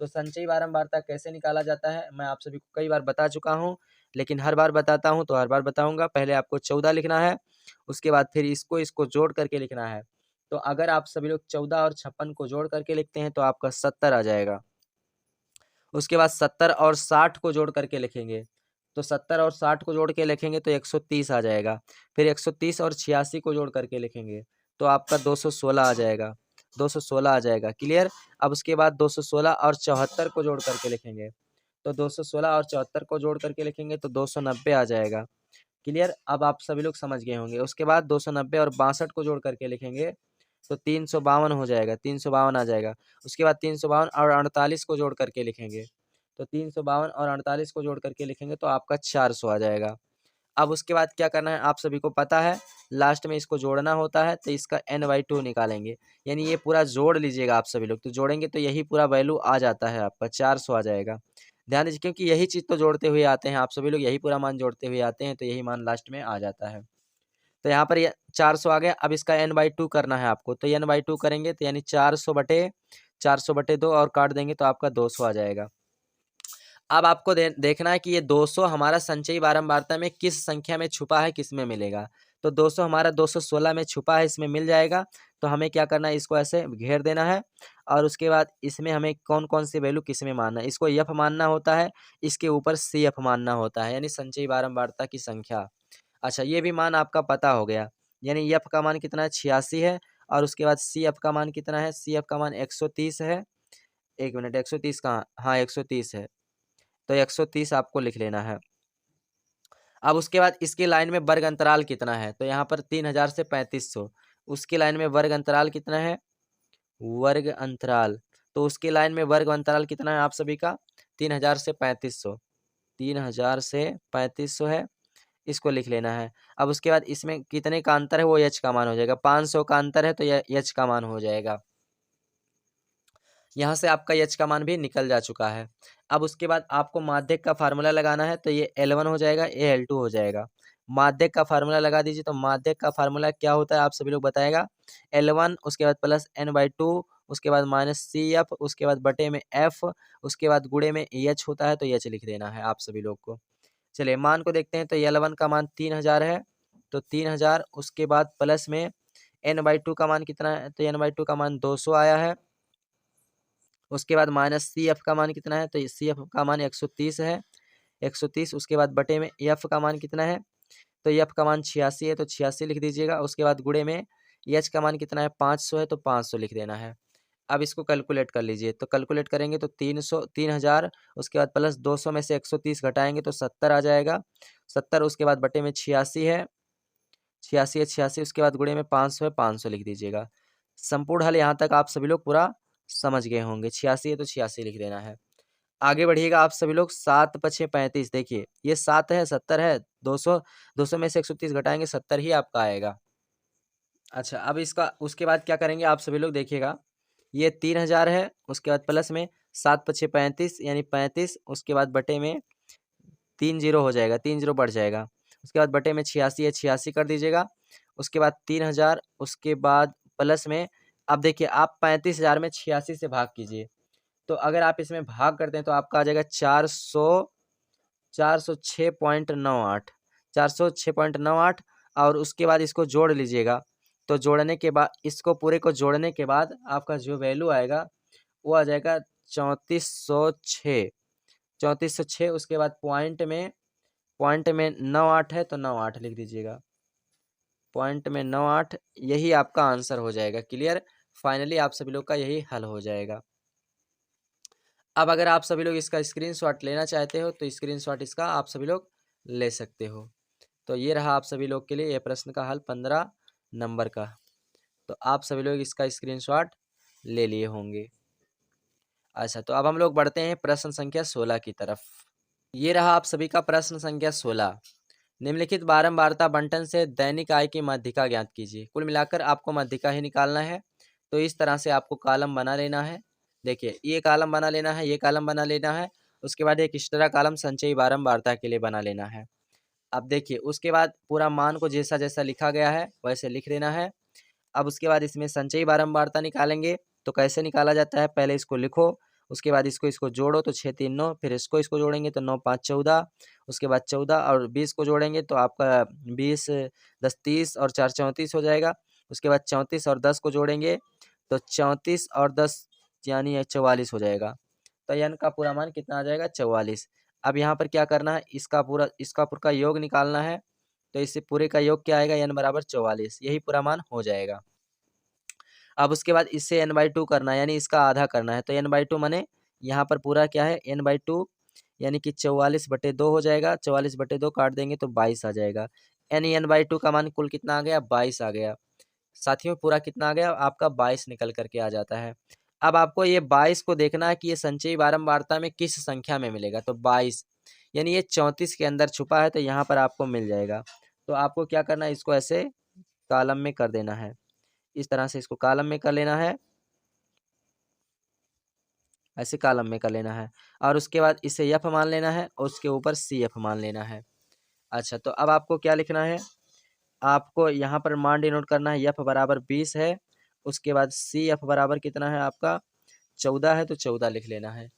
Speaker 1: तो संचयी बारंबारता कैसे निकाला जाता है, मैं आप सभी को कई बार बता चुका हूँ, लेकिन हर बार बताता हूँ तो हर बार बताऊँगा। पहले आपको 14 लिखना है, उसके बाद फिर इसको जोड़ करके लिखना है। तो अगर आप सभी लोग 14 और 56 को जोड़ करके लिखते हैं तो आपका 70 आ जाएगा। उसके बाद 70 और 60 को जोड़ करके लिखेंगे, तो 70 और 60 को जोड़ के लिखेंगे तो 130 आ जाएगा। फिर 130 और 86 को जोड़ करके लिखेंगे तो आपका 216 आ जाएगा, 216 आ जाएगा। क्लियर? अब उसके बाद 216 और 74 को जोड़ करके लिखेंगे, तो 216 और 74 को जोड़ करके लिखेंगे तो 290 आ जाएगा। क्लियर? अब आप सभी लोग समझ गए होंगे। उसके बाद 290 और 62 को जोड़ करके लिखेंगे तो 352 हो जाएगा, 352 आ जाएगा। उसके बाद 352 और 48 को जोड़ करके लिखेंगे, तो 352 और 48 को जोड़ करके लिखेंगे तो आपका 400 आ जाएगा। अब उसके बाद क्या करना है आप सभी को पता है, लास्ट में इसको जोड़ना होता है, तो इसका n/2 निकालेंगे, यानी ये पूरा जोड़ लीजिएगा आप सभी लोग। तो जोड़ेंगे तो यही पूरा वैल्यू आ जाता है, आपका 400 आ जाएगा। ध्यान दीजिए, क्योंकि यही चीज़ तो जोड़ते हुए आते हैं, आप सभी लोग यही पूरा मान जोड़ते हुए आते हैं, तो यही मान लास्ट में आ जाता है। तो यहाँ पर ये 400 आ गया। अब इसका n/2 करना है आपको, तो n/2 करेंगे तो यानी 400/2 और काट देंगे तो आपका 200 आ जाएगा। अब आपको देखना है कि ये 200 हमारा संचयी बारंबारता में किस संख्या में छुपा है, किस में मिलेगा। तो 200 हमारा 216 में छुपा है, इसमें मिल जाएगा। तो हमें क्या करना है, इसको ऐसे घेर देना है, और उसके बाद इसमें हमें कौन कौन सी वैल्यू किस में मानना है। इसको एफ मानना होता है, इसके ऊपर सी एफ मानना होता है, यानी संचयी बारंबारता की संख्या। अच्छा, ये भी मान आपका पता हो गया, यानी एफ का मान कितना है, 86 है। और उसके बाद सी एफ का मान कितना है, सी एफ का मान 130 है। 1 मिनट, 130 कहाँ, हाँ 130 है, तो 130 आपको लिख लेना है। अब उसके बाद इसकी लाइन में वर्ग अंतराल कितना है, तो यहाँ पर 3000 से 3500। उसकी लाइन में वर्ग अंतराल कितना है, वर्ग अंतराल, तो उसकी लाइन में वर्ग अंतराल कितना है आप सभी का, 3000 से 3500। 3000 से 3500 है, इसको लिख लेना है। अब उसके बाद इसमें कितने का अंतर है, वो एच का मान हो जाएगा। 500 का अंतर है तो यह एच का मान हो जाएगा। यहाँ से आपका एच का मान भी निकल जा चुका है। अब उसके बाद आपको माध्यक का फार्मूला लगाना है, तो ये L1 हो जाएगा, ये L2 हो जाएगा। माध्यक का फार्मूला लगा दीजिए। तो माध्यक का फार्मूला क्या होता है आप सभी लोग बताएगा, L1 उसके बाद प्लस n/2, उसके बाद माइनस सी एफ, उसके बाद बटे में एफ, उसके बाद गुणे में एच होता है, तो एच लिख देना है आप सभी लोग को। चलिए मान को देखते हैं। तो L1 का मान 3000 है, तो 3000, उसके बाद प्लस में n/2 का मान कितना है, तो n/2 का मान 200 आया है। उसके बाद माइनस सी एफ का मान कितना है, तो सी एफ का मान 130 है, 130। उसके बाद बटे में एफ का मान कितना है, तो एफ का मान 86 है, तो 86 लिख दीजिएगा। उसके बाद गुणे में एच का मान कितना है, 500 है, तो 500 लिख देना है। अब इसको कैलकुलेट कर लीजिए। तो कैलकुलेट करेंगे तो 3000, उसके बाद प्लस 200 में से 130 घटाएंगे तो 70 आ जाएगा। 70, उसके बाद बटे में 86 है, 86 है, 86। उसके बाद गुणे में 500 है, 500 लिख दीजिएगा। संपूर्ण हल यहाँ तक आप सभी लोग पूरा समझ गए होंगे। 86 है तो 86 लिख देना है। आगे बढ़िएगा आप सभी लोग। 7 पछे 35, देखिए ये 7 है, 70 है, 200 में से 130 घटाएंगे, 70 ही आपका आएगा। अच्छा, अब इसका उसके बाद क्या करेंगे आप सभी लोग, देखिएगा ये 3000 है, उसके बाद प्लस में 7 पछे 35 यानी 35, उसके बाद बटे में 3 जीरो हो जाएगा, 3 जीरो बढ़ जाएगा। उसके बाद बटे में 86 है, 86 कर दीजिएगा। उसके बाद 3000, उसके बाद प्लस में अब देखिए आप 35,000 में 86 से भाग कीजिए, तो अगर आप इसमें भाग करते हैं तो आपका आ जाएगा 406.98, 406.98। और उसके बाद इसको जोड़ लीजिएगा, तो जोड़ने के बाद इसको पूरे को जोड़ने के बाद आपका जो वैल्यू आएगा वो आ जाएगा 3406, 3406। उसके बाद पॉइंट में 98 है तो 98 लिख दीजिएगा, पॉइंट में 98, यही आपका आंसर हो जाएगा। क्लियर, फाइनली आप सभी लोग का यही हल हो जाएगा। अब अगर आप सभी लोग इसका स्क्रीनशॉट लेना चाहते हो तो स्क्रीनशॉट इसका आप सभी लोग ले सकते हो। तो ये रहा आप सभी लोग के लिए ये प्रश्न का हल 15 नंबर का। तो आप सभी लोग इसका स्क्रीनशॉट ले लिए होंगे। अच्छा, तो अब हम लोग बढ़ते हैं प्रश्न संख्या 16 की तरफ। ये रहा आप सभी का प्रश्न संख्या 16। निम्नलिखित बारंबारता बंटन से दैनिक आय की माध्यिका ज्ञात कीजिए। कुल मिलाकर आपको माध्यिका ही निकालना है। तो इस तरह से आपको कॉलम बना लेना है। देखिए ये कॉलम बना लेना है, ये कॉलम बना लेना है। उसके बाद एक एक्स्ट्रा कॉलम संचयी बारंबारता के लिए बना लेना है। अब देखिए उसके बाद पूरा मान को जैसा जैसा लिखा गया है वैसे लिख देना है। अब उसके बाद इसमें संचयी बारंबारता निकालेंगे। तो कैसे निकाला जाता है, पहले इसको लिखो, उसके बाद इसको जोड़ो तो 6 3 9, फिर इसको जोड़ेंगे तो 9 5 14, उसके बाद 14 और 20 को जोड़ेंगे तो आपका 20 10 30 और 4 34 हो जाएगा। उसके बाद 34 और 10 को जोड़ेंगे तो 34 और 10 यानी 44 हो जाएगा। तो n का पूरा मान कितना आ जाएगा, 44। अब यहाँ पर क्या करना है, इसका पूरा का योग निकालना है। तो इससे पूरे का योग क्या आएगा, n बराबर 44, यही पूरा मान हो जाएगा। अब उसके बाद इससे n/2 करना है, यानी इसका आधा करना है। तो n/2 माने यहाँ पर पूरा क्या है, n/2 यानी कि 44/2 हो जाएगा। 44/2 काट देंगे तो 22 आ जाएगा। यानी n/2 का मान कुल कितना आ गया, 22 आ गया। साथियों पूरा कितना आ गया, आपका 22 निकल करके आ जाता है। अब आपको ये 22 को देखना है कि ये संचयी बारंबारता में किस संख्या में मिलेगा। तो 22 यानी ये 34 के अंदर छुपा है, तो यहाँ पर आपको मिल जाएगा। तो आपको क्या करना है, इसको ऐसे कॉलम में कर देना है। इस तरह से इसको कॉलम में कर लेना है, ऐसे कॉलम में कर लेना है। और उसके बाद इसे एफ मान लेना है और उसके ऊपर सी एफ मान लेना है। अच्छा, तो अब आपको क्या लिखना है, आपको यहाँ पर मान डिनोट करना है। एफ बराबर 20 है, उसके बाद सी एफ बराबर कितना है आपका 14 है, तो 14 लिख लेना है।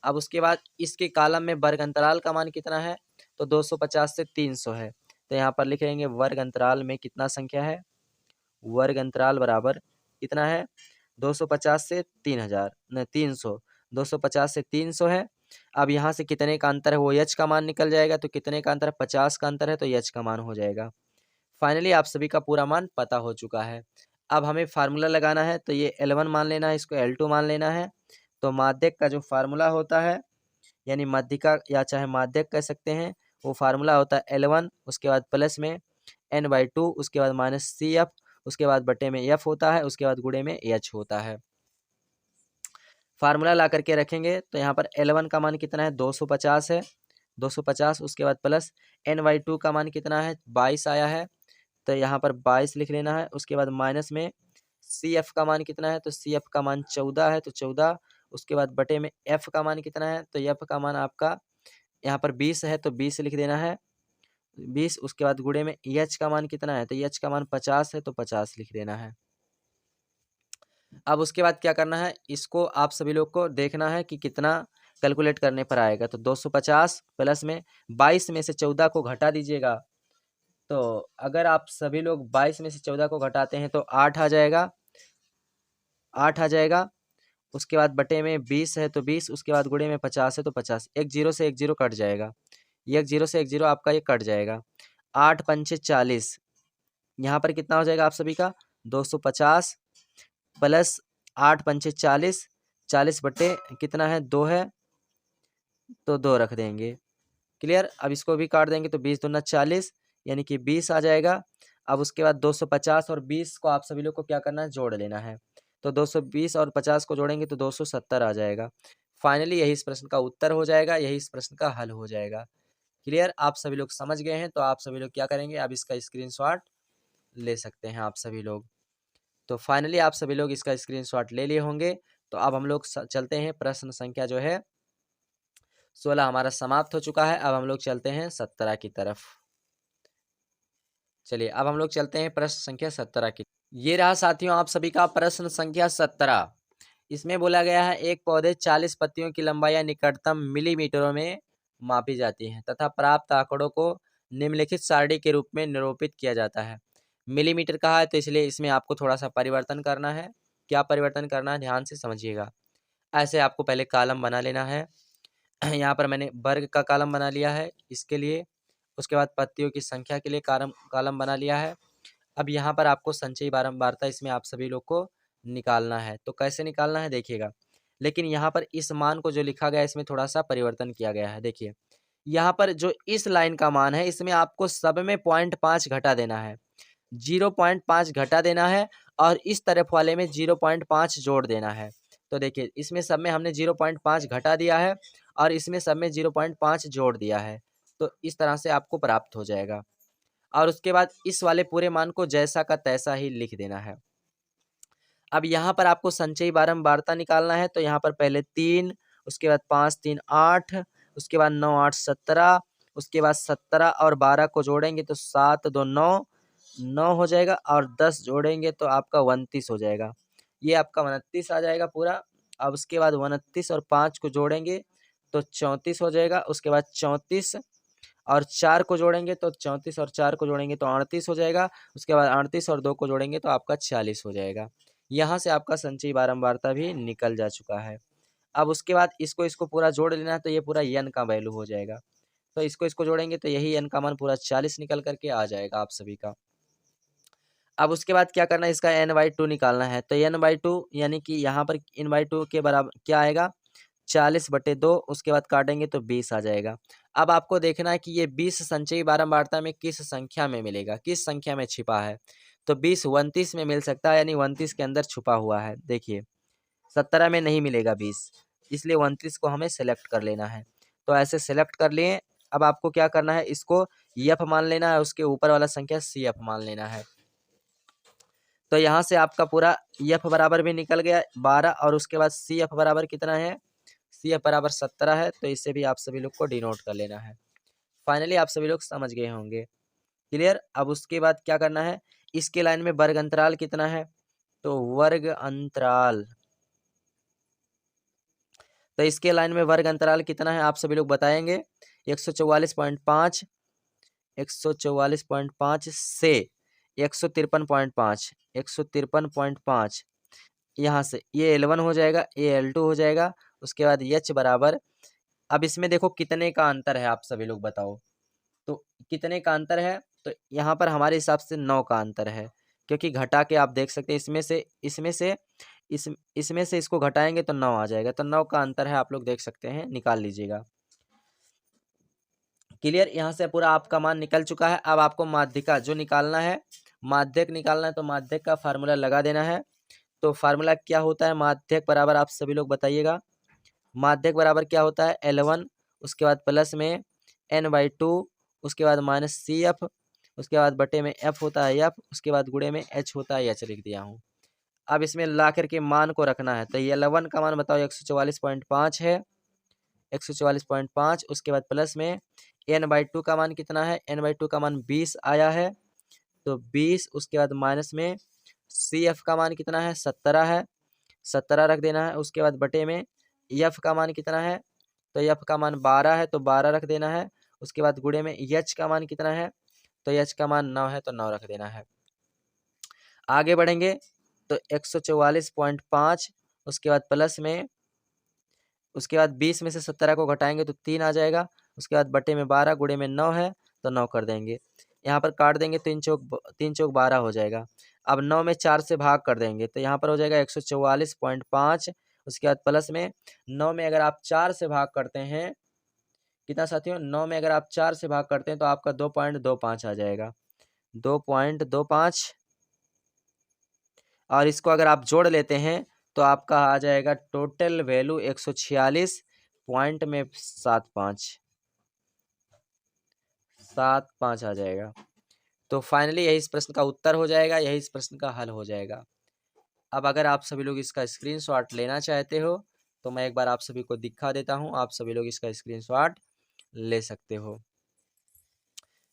Speaker 1: अब उसके बाद इसके कॉलम में वर्ग अंतराल का मान कितना है, तो 250 से 300 है। तो यहाँ पर लिखेंगे वर्ग अंतराल में कितना संख्या है, वर्ग अंतराल बराबर कितना है, 250 से 3000 नहीं 300, 250 से 300 है। अब यहाँ से कितने का अंतर है, वो एच का मान निकल जाएगा। तो कितने का अंतर है, 50 का अंतर है, तो एच का मान हो जाएगा। फाइनली आप सभी का पूरा मान पता हो चुका है। अब हमें फार्मूला लगाना है। तो ये L1 मान लेना है, इसको L2 मान लेना है। तो माध्यक का जो फार्मूला होता है, यानी माध्यिका या चाहे माध्यक कह सकते हैं, वो फार्मूला होता है L1, उसके बाद प्लस में n/2, उसके बाद माइनस सी एफ, उसके बाद बटे में एफ होता है, उसके बाद गुणे में एच होता है। फार्मूला ला करके रखेंगे तो यहाँ पर L1 का मान कितना है, 250 है, 250। उसके बाद प्लस n/2 का मान कितना है, 22 आया है, तो यहाँ पर 22 लिख लेना है। उसके बाद माइनस में सी एफ का मान कितना है, तो सी एफ का मान 14 है, तो 14। उसके बाद बटे में एफ का मान कितना है, तो एफ का मान आपका यहाँ पर 20 है, तो 20 लिख देना है, 20। उसके बाद गुणे में एच का मान कितना है, तो एच का मान 50 है, तो 50 लिख देना है। अब उसके बाद क्या करना है, इसको आप सभी लोग को देखना है कि कितना कैलकुलेट करने पर आएगा। तो 250 प्लस में 22 में से 14 को घटा दीजिएगा। तो अगर आप सभी लोग 22 में से 14 को घटाते हैं तो 8 आ जाएगा, 8 आ जाएगा। उसके बाद बटे में 20 है तो 20, उसके बाद गुणे में 50 है तो 50। एक जीरो से एक जीरो कट जाएगा, एक जीरो से एक जीरो आपका ये कट जाएगा। 8 पंचे 40, यहाँ पर कितना हो जाएगा आप सभी का, 250 प्लस 8 पंचे 40, 40 बटे कितना है, 2 है, तो 2 रख देंगे। क्लियर, अब इसको भी काट देंगे तो 20 दूना 40, यानी कि 20 आ जाएगा। अब उसके बाद 250 और 20 को आप सभी लोग को क्या करना है, जोड़ लेना है। तो 220 और 50 को जोड़ेंगे तो 270 आ जाएगा। फाइनली यही इस प्रश्न का उत्तर हो जाएगा, यही इस प्रश्न का हल हो जाएगा। क्लियर, आप सभी लोग समझ गए हैं। तो आप सभी लोग क्या करेंगे, अब इसका स्क्रीनशॉट ले सकते हैं आप सभी लोग। तो फाइनली आप सभी लोग इसका स्क्रीनशॉट ले लिए होंगे। तो अब हम लोग चलते हैं प्रश्न संख्या जो है 16 हमारा समाप्त हो चुका है। अब हम लोग चलते हैं 17 की तरफ। चलिए अब हम लोग चलते हैं प्रश्न संख्या 17 की। ये रहा साथियों आप सभी का प्रश्न संख्या 17। इसमें बोला गया है एक पौधे 40 पत्तियों की लंबाई या निकटतम मिलीमीटरों में मापी जाती है तथा प्राप्त आंकड़ों को निम्नलिखित सारणी के रूप में निरूपित किया जाता है। मिलीमीटर कहा है तो इसलिए इसमें आपको थोड़ा सा परिवर्तन करना है। क्या परिवर्तन करना है ध्यान से समझिएगा। ऐसे आपको पहले कॉलम बना लेना है। यहाँ पर मैंने वर्ग का कॉलम बना लिया है इसके लिए। उसके बाद पत्तियों की संख्या के लिए कॉलम बना लिया है। अब यहाँ पर आपको संचयी बारंबारता इसमें आप सभी लोग को निकालना है। तो कैसे निकालना है देखिएगा। लेकिन यहाँ पर इस मान को जो लिखा गया है इसमें थोड़ा सा परिवर्तन किया गया है। देखिए यहाँ पर जो इस लाइन का मान है इसमें आपको सब में 0.5 घटा देना है, 0.5 घटा देना है और इस तरफ वाले में 0.5 जोड़ देना है। तो देखिए इसमें सब में हमने 0.5 घटा दिया है और इसमें सब में 0.5 जोड़ दिया है। तो इस तरह से आपको प्राप्त हो जाएगा और उसके बाद इस वाले पूरे मान को जैसा का तैसा ही लिख देना है। अब यहाँ पर आपको संचयी बारंबारता निकालना है। तो यहाँ पर पहले 3, उसके बाद 5 3 8, उसके बाद 9 8 17, उसके बाद 17 और 12 को जोड़ेंगे तो 7 2 9, 9 हो जाएगा और 10 जोड़ेंगे तो आपका 29 हो जाएगा। ये आपका 29 आ जाएगा पूरा। अब उसके बाद 29 और 5 को जोड़ेंगे तो 34 हो जाएगा। उसके बाद 34 और 4 को जोड़ेंगे तो 34 और 4 को जोड़ेंगे तो 38 हो जाएगा। उसके बाद 38 और 2 को जोड़ेंगे तो आपका 46 हो जाएगा। यहाँ से आपका संचयी बारंबारता भी निकल जा चुका है। अब उसके बाद इसको पूरा जोड़ लेना है तो ये पूरा n का वैल्यू हो जाएगा। तो इसको जोड़ेंगे तो यही n का मान पूरा 40 निकल करके आ जाएगा आप सभी का। अब उसके बाद क्या करना है इसका n/2 निकालना है। तो n/2 यानी कि यहाँ पर n/2 के बराबर क्या आएगा 40/2। उसके बाद काटेंगे तो 20 आ जाएगा। अब आपको देखना है कि ये 20 संचयी बारंबारता में किस संख्या में मिलेगा, किस संख्या में छिपा है। तो 20 29 में मिल सकता है यानी 29 के अंदर छुपा हुआ है। देखिए 17 में नहीं मिलेगा 20, इसलिए 29 को हमें सेलेक्ट कर लेना है। तो ऐसे सेलेक्ट कर लिए। अब आपको क्या करना है इसको f मान लेना है, उसके ऊपर वाला संख्या cf मान लेना है। तो यहाँ से आपका पूरा f बराबर भी निकल गया 12 और उसके बाद cf बराबर कितना है, cf बराबर 17 है। तो इससे भी आप सभी लोग को डिनोट कर लेना है। फाइनली आप सभी लोग समझ गए होंगे। क्लियर। अब उसके बाद क्या करना है इसके लाइन में वर्ग अंतराल कितना है। तो वर्ग अंतराल, तो इसके लाइन में वर्ग अंतराल कितना है आप सभी लोग बताएंगे। 144.5, 144.5 से 153.5, 153.5 यहाँ से ये L1 हो जाएगा, ये L2 हो जाएगा। उसके बाद H बराबर, अब इसमें देखो कितने का अंतर है आप सभी लोग बताओ। तो कितने का अंतर है तो यहाँ पर हमारे हिसाब से 9 का अंतर है, क्योंकि घटा के आप देख सकते हैं इसमें से इसको घटाएंगे तो 9 आ जाएगा। तो 9 का अंतर है, आप लोग देख सकते हैं, निकाल लीजिएगा। क्लियर। यहाँ से पूरा आपका मान निकल चुका है। अब आपको माध्यिका जो निकालना है, माध्यक निकालना है, तो माध्यक का फार्मूला लगा देना है। तो फार्मूला क्या होता है माध्यक बराबर, आप सभी लोग बताइएगा। माध्यक बराबर क्या होता है L1, उसके बाद प्लस में n/2, उसके बाद माइनस CF, उसके बाद बटे में F होता है F, उसके बाद गुणे में H होता है H लिख दिया हूँ। अब इसमें ला करके मान को रखना है। तो ये L1 का मान बताओ 144.5 है, 144.5। उसके बाद प्लस में n/2 का मान कितना है, n/2 का मान 20 आया है तो 20। उसके बाद माइनस में CF का मान कितना है 17 है, 17 रख देना है। उसके बाद बटे में F का मान कितना है, तो F का मान 12 है तो 12 रख देना है। उसके बाद गुणे में H का मान कितना है, तो H का मान 9 है तो 9 रख देना है। आगे बढ़ेंगे तो 144.5, उसके बाद प्लस में, उसके बाद 20 में से 17 को घटाएंगे तो 3 आ जाएगा। उसके बाद बटे में 12, गुणे में 9 है तो 9 कर देंगे। यहाँ पर काट देंगे, 3 चौक 12 हो जाएगा। अब 9 में 4 से भाग कर देंगे तो यहाँ पर हो जाएगा 144.5। उसके बाद प्लस में 9 में अगर आप 4 से भाग करते हैं, कितना साथियों, 9 में अगर आप 4 से भाग करते हैं तो आपका 2.25 आ जाएगा, 2.25। और इसको अगर आप जोड़ लेते हैं तो आपका आ जाएगा टोटल वैल्यू 146 पॉइंट में 75 आ जाएगा। तो फाइनली यही इस प्रश्न का उत्तर हो जाएगा, यही इस प्रश्न का हल हो जाएगा। अब अगर आप सभी लोग इसका स्क्रीनशॉट लेना चाहते हो तो मैं एक बार आप सभी को दिखा देता हूं, आप सभी लोग इसका स्क्रीनशॉट ले सकते हो।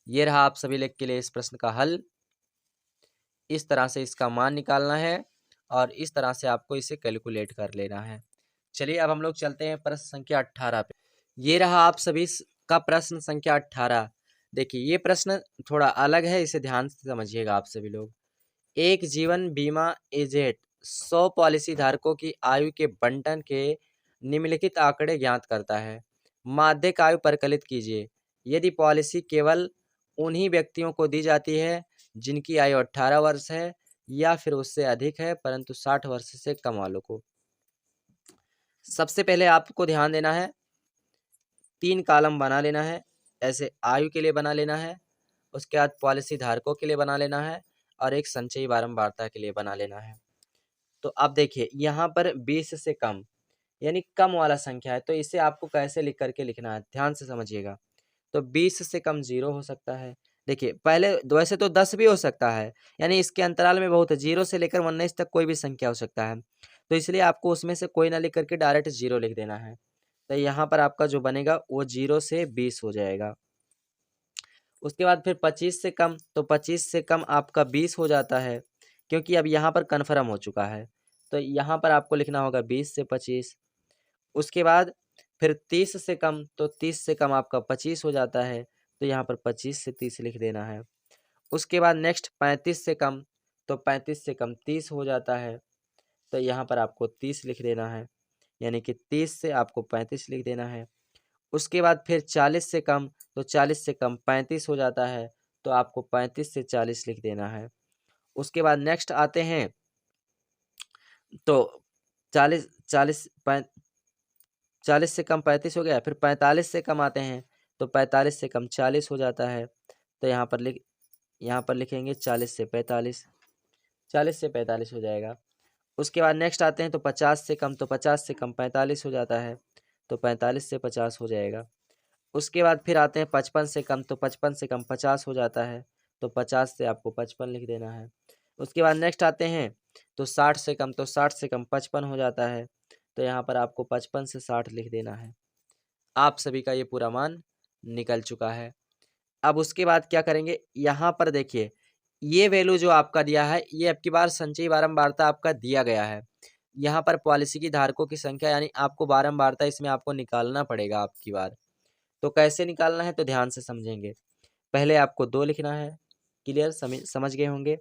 Speaker 1: ये रहा आप सभी लोग के लिए इस प्रश्न का हल। इस तरह से इसका मान निकालना है और इस तरह से आपको इसे कैलकुलेट कर लेना है। चलिए अब हम लोग चलते हैं प्रश्न संख्या 18 पे। ये रहा आप सभी का प्रश्न संख्या 18। देखिए ये प्रश्न थोड़ा अलग है, इसे ध्यान से समझिएगा आप सभी लोग। एक जीवन बीमा एजेंट 100 पॉलिसी धारकों की आयु के बंटन के निम्नलिखित आंकड़े ज्ञात करता है। माध्यिक आयु परिकलित कीजिए। यदि पॉलिसी केवल उन्हीं व्यक्तियों को दी जाती है जिनकी आयु 18 वर्ष है या फिर उससे अधिक है परंतु 60 वर्ष से कम वालों को। सबसे पहले आपको ध्यान देना है, 3 कॉलम बना लेना है। ऐसे आयु के लिए बना लेना है, उसके बाद पॉलिसी धारकों के लिए बना लेना है और एक संचयी बारंबारता के लिए बना लेना है। तो अब देखिए यहाँ पर 20 से कम यानी कम वाला संख्या है, तो इसे आपको कैसे लिख करके लिखना है, ध्यान से समझिएगा। तो 20 से कम 0 हो सकता है। देखिए पहले वैसे तो 10 भी हो सकता है, यानी इसके अंतराल में बहुत है, 0 से लेकर 19 तक कोई भी संख्या हो सकता है। तो इसलिए आपको उसमें से कोई ना लिख करके डायरेक्ट 0 लिख देना है। तो यहाँ पर आपका जो बनेगा वो 0 से 20 हो जाएगा। उसके बाद फिर 25 से कम, तो 25 से कम आपका 20 हो जाता है, क्योंकि अब यहाँ पर कन्फर्म हो चुका है। तो यहाँ पर आपको लिखना होगा 20 से 25। उसके बाद फिर 30 से कम, तो 30 से कम आपका 25 हो जाता है, तो यहाँ पर 25 से 30 लिख देना है। उसके बाद नेक्स्ट 35 से कम, तो 35 से कम 30 हो जाता है, तो यहाँ पर आपको 30 लिख देना है, यानी कि 30 से आपको 35 लिख देना है। उसके बाद फिर 40 से कम, तो 40 से कम 35 हो जाता है, तो आपको 35 से 40 लिख देना है। उसके बाद नेक्स्ट आते हैं, तो 40 40 40 से कम 35 हो गया। फिर 45 से कम आते हैं, तो 45 से कम 40 हो जाता है, तो यहाँ पर लिखेंगे 40 से 45, 40 से 45 हो जाएगा। उसके बाद नेक्स्ट आते हैं, तो 50 से कम, तो 50 से कम 45 हो जाता है, तो 45 से 50 हो जाएगा। उसके बाद फिर आते हैं 55 से कम, तो 55 से कम 50 हो जाता है, तो 50 से आपको 55 लिख देना है। उसके बाद नेक्स्ट आते हैं, तो 60 से कम, तो 60 से कम 55 हो जाता है, तो यहाँ पर आपको 55 से 60 लिख देना है। आप सभी का ये पूरा मान निकल चुका है। अब उसके बाद क्या करेंगे, यहाँ पर देखिए ये वैल्यू जो आपका दिया है, ये अब की बार संचयी बारंबारता आपका दिया गया है। यहाँ पर पॉलिसी की धारकों की संख्या यानी आपको बारंबारता इसमें आपको निकालना पड़ेगा आपकी बार। तो कैसे निकालना है, तो ध्यान से समझेंगे। पहले आपको 2 लिखना है, क्लियर समझ गए होंगे।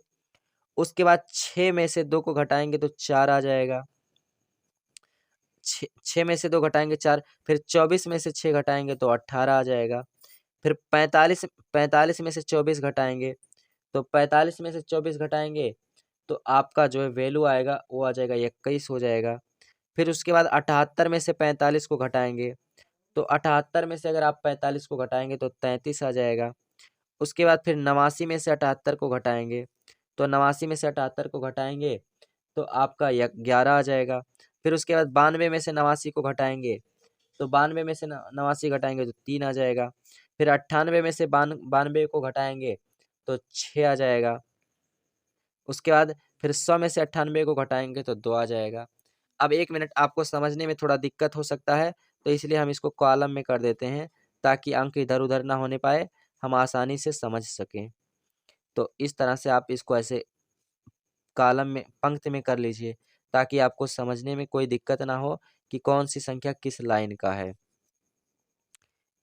Speaker 1: उसके बाद 6 में से 2 को घटाएंगे तो 4 आ जाएगा। 6 में से 2 घटाएंगे 4, फिर 24 में से 6 घटाएंगे तो 18 आ जाएगा। फिर 45 में से 24 घटाएंगे, तो 45 में से 24 घटाएंगे तो आपका जो है वैल्यू आएगा वो आ जाएगा 21 हो जाएगा। फिर उसके बाद 78 में से 45 को घटाएंगे, तो 78 में से अगर आप 45 को घटाएंगे तो 33 आ जाएगा। उसके बाद फिर 89 में से 78 को घटाएंगे, तो 89 में से 78 को घटाएंगे तो आपका 11 आ जाएगा। फिर उसके बाद 92 में से 89 को घटाएंगे, तो 92 में से 89 घटाएंगे तो 3 आ जाएगा। फिर 98 में से 92 को घटाएंगे तो 6 आ जाएगा। उसके बाद फिर 100 में से 98 को घटाएंगे तो 2 आ जाएगा। अब 1 मिनट, आपको समझने में थोड़ा दिक्कत हो सकता है, तो इसलिए हम इसको कॉलम में कर देते हैं ताकि अंक इधर-उधर ना होने पाए, हम आसानी से समझ सकें। तो इस तरह से आप इसको ऐसे कॉलम में, पंक्ति में कर लीजिए ताकि आपको समझने में कोई दिक्कत ना हो कि कौन सी संख्या किस लाइन का है।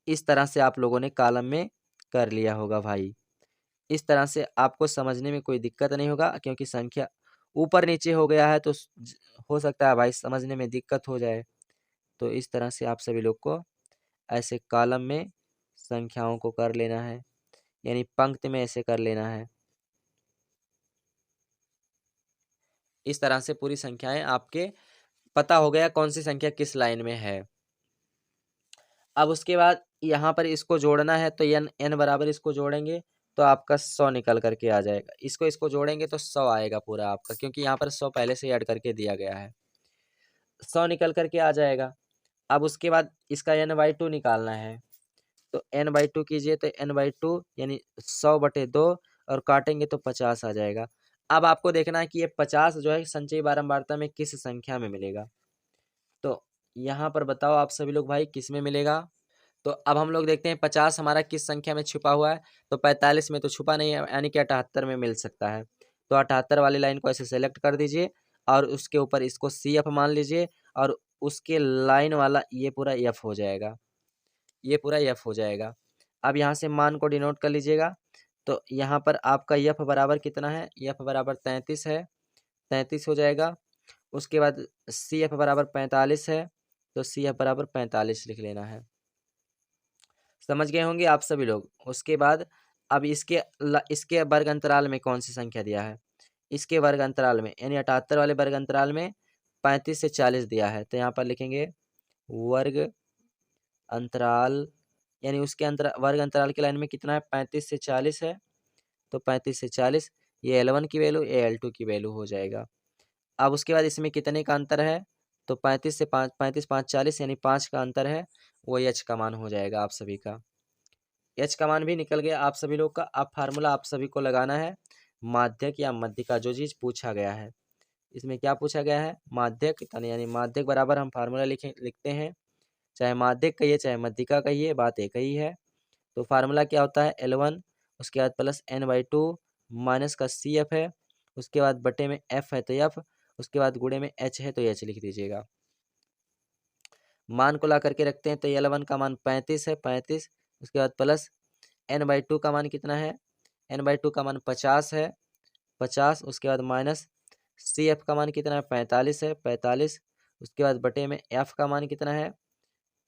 Speaker 1: इस तरह से आप लोगों ने कॉलम में कर लिया होगा भाई। इस तरह से आपको समझने में कोई दिक्कत नहीं होगा, क्योंकि संख्या ऊपर नीचे हो गया है तो हो सकता है भाई समझने में दिक्कत हो जाए। तो इस तरह से आप सभी लोग को ऐसे कॉलम में संख्याओं को कर लेना है, यानी पंक्ति में ऐसे कर लेना है। इस तरह से पूरी संख्याएं आपके पता हो गया कौन सी संख्या किस लाइन में है। अब उसके बाद यहाँ पर इसको जोड़ना है, तो n बराबर इसको जोड़ेंगे तो आपका 100 निकल करके आ जाएगा। इसको जोड़ेंगे तो 100 आएगा पूरा आपका, क्योंकि यहाँ पर 100 पहले से ऐड करके दिया गया है। 100 निकल करके आ जाएगा। अब उसके बाद इसका n/2 निकालना है, तो n/2 कीजिए, तो n/2 यानी 100/2 और काटेंगे तो 50 आ जाएगा। अब आपको देखना है कि ये 50 जो है संचयी बारंबारता में किस संख्या में मिलेगा। तो यहाँ पर बताओ आप सभी लोग भाई, किस में मिलेगा। तो अब हम लोग देखते हैं 50 हमारा किस संख्या में छुपा हुआ है। तो 45 में तो छुपा नहीं है, यानी कि 78 में मिल सकता है। तो 78 वाली लाइन को ऐसे सेलेक्ट कर दीजिए और उसके ऊपर इसको CF मान लीजिए और उसके लाइन वाला ये पूरा F हो जाएगा, ये पूरा F हो जाएगा। अब यहाँ से मान को डिनोट कर लीजिएगा। तो यहाँ पर आपका F बराबर कितना है, F बराबर 33 है, 33 हो जाएगा। उसके बाद CF बराबर 45 है, तो CF बराबर 45 लिख लेना है। समझ गए होंगे आप सभी लोग। उसके बाद अब इसके वर्ग अंतराल में कौन सी संख्या दिया है, इसके वर्ग अंतराल में यानी 78 वाले वर्ग अंतराल में 35 से 40 दिया है। तो यहाँ पर लिखेंगे वर्ग अंतराल, यानी उसके वर्ग अंतराल की लाइन में कितना है, 35 से 40 है। तो 35 से 40 ये L1 की वैल्यू, ये L2 की वैल्यू हो जाएगा। अब उसके बाद इसमें कितने का अंतर है, तो 35 से 5, 35 5 40 यानी 5 का अंतर है, वो H का मान हो जाएगा आप सभी का। H का मान भी निकल गया आप सभी लोग का। अब फार्मूला आप सभी को लगाना है माध्यक या मध्य का, जो चीज़ पूछा गया है। इसमें क्या पूछा गया है, माध्यक, यानी माध्यक बराबर हम फार्मूला लिखते हैं, चाहे माध्यक कहिए चाहे मध्यिका कहिए, बात एक ही है। तो फार्मूला क्या होता है, L1 उसके बाद प्लस n/2 माइनस का CF है, उसके बाद बटे में F है तो F, उसके बाद गुणे में H है तो H लिख दीजिएगा। मान को ला करके रखते हैं तो L1 का मान 35 है, 35, उसके बाद प्लस n/2 का मान कितना है, n/2 का मान 50 है, 50, उसके बाद माइनस CF का मान कितना है, 45 है, 45, उसके बाद बटे में F का मान कितना है,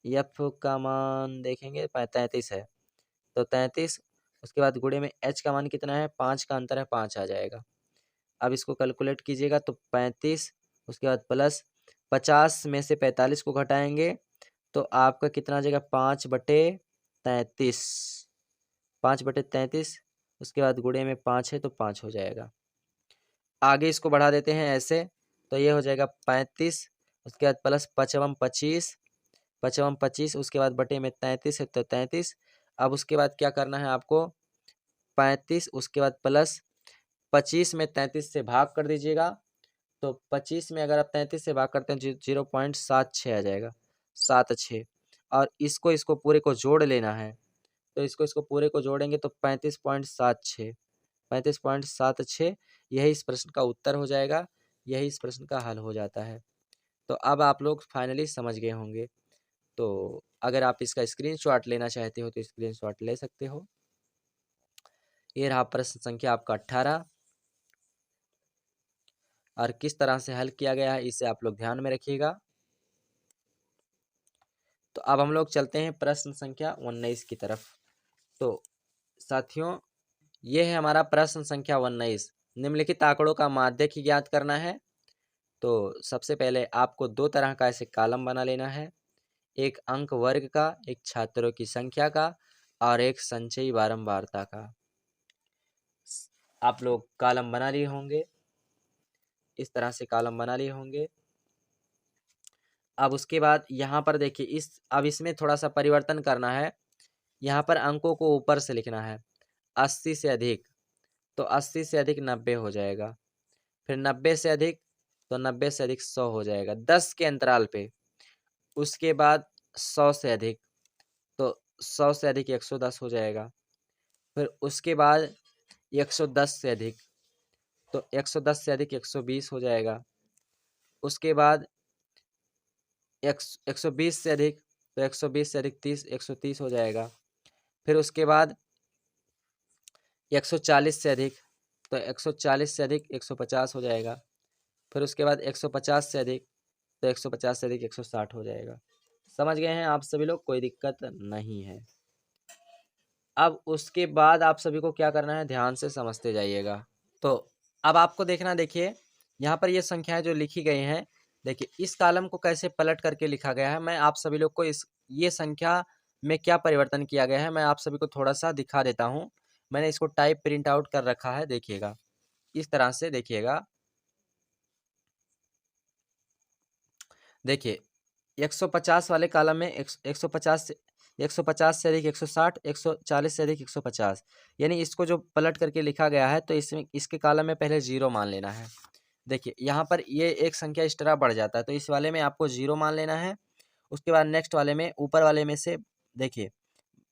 Speaker 1: F का मान देखेंगे 33 है, तो 33, उसके बाद गुणे में H का मान कितना है, 5 का अंतर है, 5 आ जाएगा। अब इसको कैलकुलेट कीजिएगा तो 35, उसके बाद प्लस 50 में से 45 को घटाएंगे तो आपका कितना आ जाएगा, 5/33, 5/33, उसके बाद गुणे में 5 है तो 5 हो जाएगा। आगे इसको बढ़ा देते हैं ऐसे, तो ये हो जाएगा 35, उसके बाद प्लस 5 25, 5 25, उसके बाद बटे में 33 है तो 33। अब उसके बाद क्या करना है आपको, 35 उसके बाद प्लस 25 में 33 से भाग कर दीजिएगा। तो 25 में अगर आप 33 से भाग करते हैं 0.76 आ जाएगा, 76। और इसको पूरे को जोड़ लेना है, तो इसको पूरे को जोड़ेंगे तो 35.76, 35.76, यही इस प्रश्न का उत्तर हो जाएगा, यही इस प्रश्न का हल हो जाता है। तो अब आप लोग फाइनली समझ गए होंगे। तो अगर आप इसका स्क्रीनशॉट लेना चाहते हो तो स्क्रीनशॉट ले सकते हो। ये रहा प्रश्न संख्या आपका 18, और किस तरह से हल किया गया है इसे आप लोग ध्यान में रखिएगा। तो अब हम लोग चलते हैं प्रश्न संख्या 19 की तरफ। तो साथियों, ये है हमारा प्रश्न संख्या 19। निम्नलिखित आंकड़ों का माध्यक ही ज्ञात करना है। तो सबसे पहले आपको दो तरह का ऐसे कॉलम बना लेना है, एक अंक वर्ग का, एक छात्रों की संख्या का, और एक संचयी बारंबारता का। आप लोग कॉलम बना लिए होंगे, इस तरह से कॉलम बना लिए होंगे। अब उसके बाद यहाँ पर देखिए, अब इसमें थोड़ा सा परिवर्तन करना है। यहाँ पर अंकों को ऊपर से लिखना है, 80 से अधिक, तो 80 से अधिक 90 हो जाएगा, फिर 90 से अधिक, तो 90 से अधिक 100 हो जाएगा 10 के अंतराल पे। उसके बाद 100 से अधिक, तो 100 से अधिक 110 हो जाएगा। फिर उसके बाद 110 से अधिक, तो 110 से अधिक 120 हो जाएगा। उसके बाद 120 से अधिक, तो 120 से अधिक 130 हो जाएगा। फिर उसके बाद 140 से अधिक, तो 140 से अधिक 150 हो जाएगा। फिर उसके बाद 150 से अधिक, तो 150 से अधिक 160 हो जाएगा। समझ गए हैं आप सभी लोग, कोई दिक्कत नहीं है। अब उसके बाद आप सभी को क्या करना है, ध्यान से समझते जाइएगा। तो अब आपको देखना, देखिए यहाँ पर ये संख्याएं जो लिखी गई हैं, देखिए इस कॉलम को कैसे पलट करके लिखा गया है। मैं आप सभी लोग को ये संख्या में क्या परिवर्तन किया गया है मैं आप सभी को थोड़ा सा दिखा देता हूँ। मैंने इसको टाइप प्रिंट आउट कर रखा है, देखिएगा इस तरह से। देखिएगा, देखिए 150 वाले कॉलम में 150 से 150 से अधिक 160, 140 से अधिक 150, यानी इसको जो पलट करके लिखा गया है, तो इसमें इसके कॉलम में पहले 0 मान लेना है। देखिए यहाँ पर ये एक संख्या इस तरह बढ़ जाता है, तो इस वाले में आपको 0 मान लेना है। उसके बाद नेक्स्ट वाले में, ऊपर वाले में से देखिए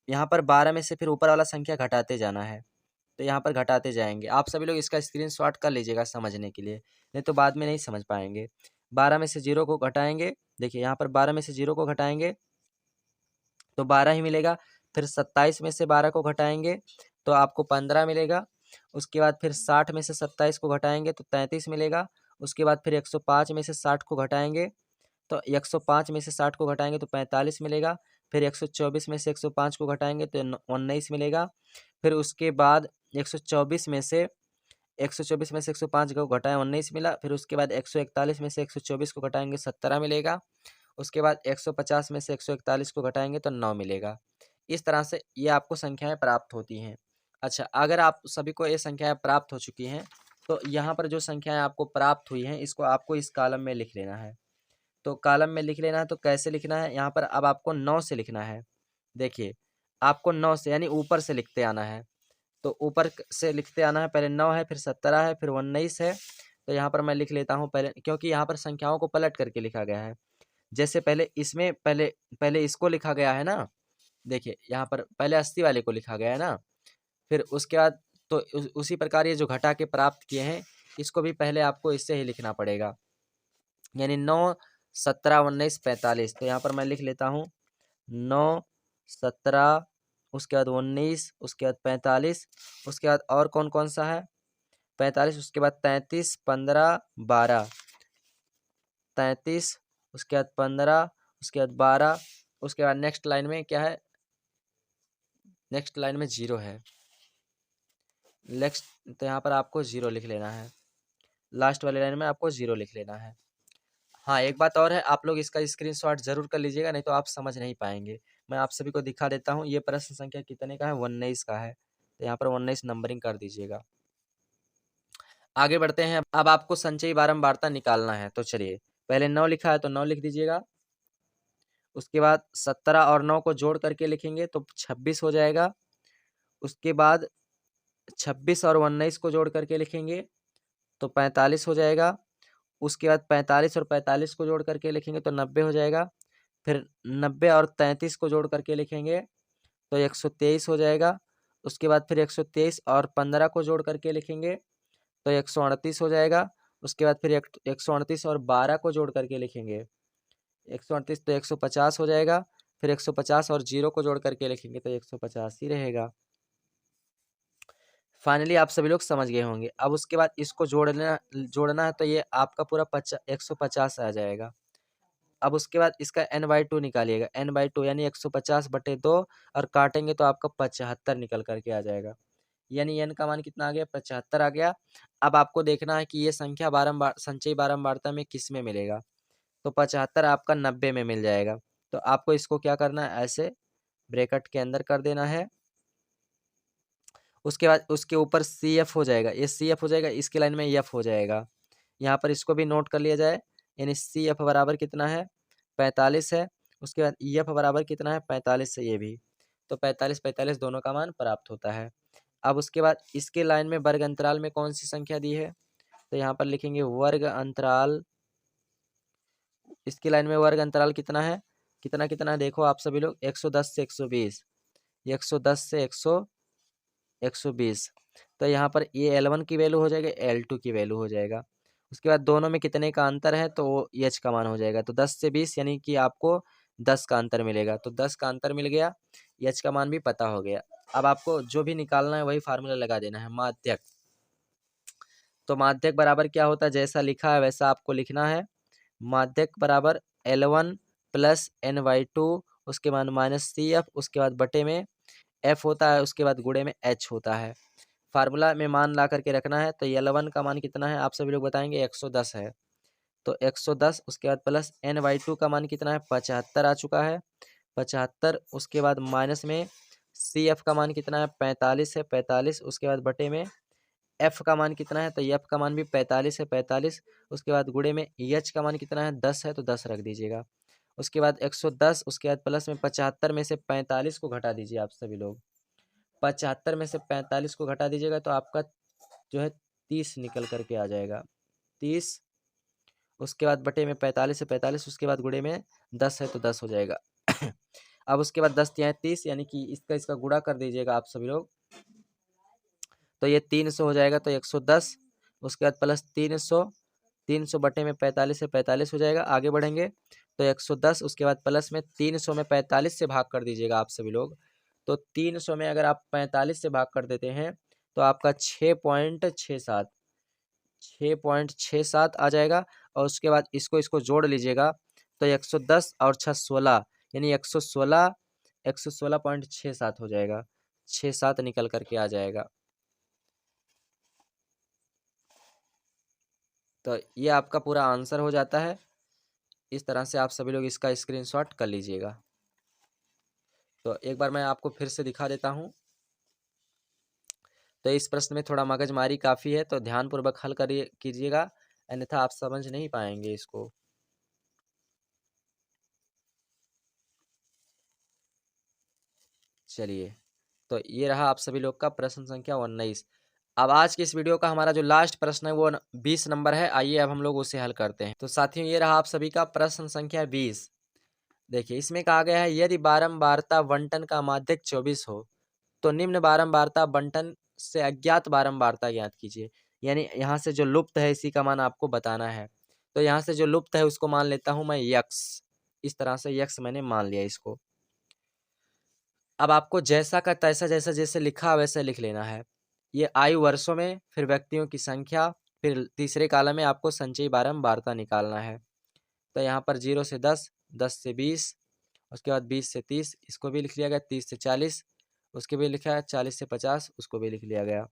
Speaker 1: यहाँ पर 12 में से फिर ऊपर वाला संख्या घटाते जाना है, तो यहाँ पर घटाते जाएंगे। आप सभी लोग इसका स्क्रीनशॉट कर लीजिएगा समझने के लिए, नहीं तो बाद में नहीं समझ पाएंगे। 12 में से 0 को घटाएंगे, देखिए यहाँ पर 12 में से 0 को घटाएंगे तो 12 ही मिलेगा। फिर 27 में से 12 को घटाएंगे तो आपको 15 मिलेगा। उसके बाद फिर 60 में से 27 को घटाएंगे तो 33 मिलेगा। उसके बाद फिर 105 में से 60 को घटाएंगे तो 105 में से 60 को घटाएंगे तो 45 मिलेगा। फिर 124 में से 105 को घटाएंगे तो 19 मिलेगा। फिर उसके बाद 124 में से 105 को घटाएं 19 मिला। फिर उसके बाद 141 में से 124 को घटाएंगे 17 मिलेगा। उसके बाद 150 में से 141 को घटाएंगे तो 9 मिलेगा। इस तरह से ये आपको संख्याएं प्राप्त होती हैं। अच्छा, अगर आप सभी को ये संख्याएं प्राप्त हो चुकी हैं तो यहाँ पर जो संख्याएं आपको प्राप्त हुई हैं इसको आपको इस कॉलम में लिख लेना है। तो कॉलम में लिख लेना है, तो कैसे लिखना है, यहाँ पर अब आपको 9 से लिखना है। देखिए आपको 9 से यानी ऊपर से लिखते आना है। तो ऊपर से लिखते आना है, पहले 9 है, फिर 17 है, फिर 19 है। तो यहाँ पर मैं लिख लेता हूँ पहले, क्योंकि यहाँ पर संख्याओं को पलट करके लिखा गया है। जैसे पहले इसमें पहले पहले इसको लिखा गया है ना, देखिए यहाँ पर पहले 80 वाले को लिखा गया है ना, फिर उसके बाद तो उसी प्रकार ये जो घटा के प्राप्त किए हैं इसको भी पहले आपको इससे ही लिखना पड़ेगा, यानी 9 17 19 45। तो यहाँ पर मैं लिख लेता हूँ 9 17, उसके बाद 19, उसके बाद 45, उसके बाद और कौन कौन सा है 45, उसके बाद 33 15 12, 33, उसके बाद 15, उसके बाद 12, उसके बाद नेक्स्ट लाइन में क्या है, नेक्स्ट लाइन में 0 है। नेक्स्ट तो यहाँ पर आपको 0 लिख लेना है, लास्ट वाली लाइन में आपको 0 लिख लेना है। हाँ, एक बात और है, आप लोग इसका स्क्रीनशॉट जरूर कर लीजिएगा, नहीं तो आप समझ नहीं पाएंगे। मैं आप सभी को दिखा देता हूँ, ये प्रश्न संख्या कितने का है, 19 का है। तो यहाँ पर 19 नंबरिंग कर दीजिएगा। आगे बढ़ते हैं, अब आपको संचयी बारंबारता निकालना है। तो चलिए, पहले 9 लिखा है तो 9 लिख दीजिएगा। उसके बाद 17 और 9 को जोड़ करके लिखेंगे तो 26 हो जाएगा। उसके बाद 26 और 19 को जोड़ करके लिखेंगे तो 45 हो जाएगा। उसके बाद 45 और 45 को जोड़ करके लिखेंगे तो 90 हो जाएगा। फिर 90 और 33 को जोड़ करके लिखेंगे तो 123 हो जाएगा। उसके बाद फिर 123 और 15 को जोड़ करके लिखेंगे तो 138 हो जाएगा। उसके बाद फिर 138 और 12 को जोड़ करके लिखेंगे 138 तो 150 हो जाएगा। फिर 150 और 0 को जोड़ करके लिखेंगे तो 150 ही रहेगा। फाइनली आप सभी लोग समझ गए होंगे। अब उसके बाद इसको जोड़ना है तो ये आपका पूरा 150 आ जाएगा। अब उसके बाद इसका n/2 निकालिएगा, n/2 यानी 150/2 और काटेंगे तो आपका 75 निकल करके आ जाएगा। यानी n का मान कितना आ गया, 75 आ गया। अब आपको देखना है कि ये संख्या बारंबार संचयी बारंबारता में किस में मिलेगा। तो 75 आपका 90 में मिल जाएगा। तो आपको इसको क्या करना है, ऐसे ब्रैकेट के अंदर कर देना है। उसके बाद उसके ऊपर CF हो जाएगा, ये CF हो जाएगा, इसके लाइन में F हो जाएगा। यहाँ पर इसको भी नोट कर लिया जाए, यानी CF बराबर कितना है, 45 है। उसके बाद EF बराबर कितना है, 45 है ये भी। तो 45 45 दोनों का मान प्राप्त होता है। अब उसके बाद इसके लाइन में वर्ग अंतराल में कौन सी संख्या दी है, तो यहाँ पर लिखेंगे वर्ग अंतराल। इसकी लाइन में वर्ग अंतराल कितना है, कितना कितना देखो आप सभी लोग, 110 से 120, 110 से 120। तो यहाँ पर ये L1 की वैल्यू हो जाएगा, L2 की वैल्यू हो जाएगा। उसके बाद दोनों में कितने का अंतर है, तो वो H का मान हो जाएगा। तो 10 से 20 यानी कि आपको 10 का अंतर मिलेगा। तो 10 का अंतर मिल गया, H का मान भी पता हो गया। अब आपको जो भी निकालना है वही फार्मूला लगा देना है, माध्यक। तो माध्यक बराबर क्या होता है, जैसा लिखा है वैसा आपको लिखना है। माध्यक बराबर L1 प्लस n/2, उसके बाद माइनस CF, उसके बाद बटे में F होता है, उसके बाद गुणे में H होता है। फार्मूला में मान ला करके रखना है। तो L1 का मान कितना है, आप सभी लोग बताएंगे, 110 है। तो 110, उसके बाद प्लस n/2 का मान कितना है, 75 आ चुका है, 75। उसके बाद माइनस में CF का मान कितना है, 45 है, 45। उसके बाद बटे में F का मान कितना है, तो F का मान भी 45 है, 45। उसके बाद गुणे में H का मान कितना है, 10 है, तो 10 रख दीजिएगा। उसके बाद 110, उसके बाद प्लस में 75 में से 45 को घटा दीजिए आप सभी लोग। 75 में से 45 को घटा दीजिएगा तो आपका जो है 30 निकल करके आ जाएगा, 30। उसके बाद बटे में 45 है, 45। उसके बाद गुणे में 10 है तो 10 हो जाएगा। अब उसके बाद 10 तिहाई 30, यानी कि इसका गुणा कर दीजिएगा आप सभी लोग, तो ये 300 हो जाएगा, तो 110। उसके बाद प्लस 300, 300 बटे में 45 से 45 हो जाएगा। आगे बढ़ेंगे तो 110, उसके बाद प्लस में 300 में 45 से भाग कर दीजिएगा आप सभी लोग। तो 300 में अगर आप 45 से भाग कर देते हैं तो आपका 6.67, 6.67 आ जाएगा। और उसके बाद इसको जोड़ लीजिएगा, तो 110 और 6 16, यानी 116, 116.67 हो जाएगा, 67 निकल करके आ जाएगा। तो ये आपका पूरा आंसर हो जाता है। इस तरह से आप सभी लोग इसका स्क्रीनशॉट कर लीजिएगा। तो एक बार मैं आपको फिर से दिखा देता हूँ। तो इस प्रश्न में थोड़ा मगजमारी काफ़ी है, तो ध्यानपूर्वक हल करिए कीजिएगा, अन्यथा आप समझ नहीं पाएंगे इसको। चलिए, तो ये रहा आप सभी लोग का प्रश्न संख्या 19। अब आज की इस वीडियो का हमारा जो लास्ट प्रश्न है वो 20 नंबर है। आइए अब हम लोग उसे हल करते हैं। तो साथियों, ये रहा आप सभी का प्रश्न संख्या 20। देखिए, इसमें कहा गया है, यदि बारंबारता बंटन का माध्यक 24 हो तो निम्न बारंबारता बंटन से अज्ञात बारंबारता ज्ञात कीजिए। यानी यहाँ से जो लुप्त है इसी का मान आपको बताना है। तो यहाँ से जो लुप्त है उसको मान लेता हूँ मैं यक्स। इस तरह से यक्स मैंने मान लिया इसको। अब आपको जैसा का तैसा, जैसा जैसे लिखा वैसे लिख लेना है। ये आयु वर्षों में, फिर व्यक्तियों की संख्या, फिर तीसरे कॉलम में आपको संचयी बारंबारता निकालना है। तो यहाँ पर 0 से 10, 10 से 20, उसके बाद 20 से 30, इसको भी लिख लिया गया। 30 से 40, उसके भी लिखा है। 40 से 50, उसको भी लिख लिया गया।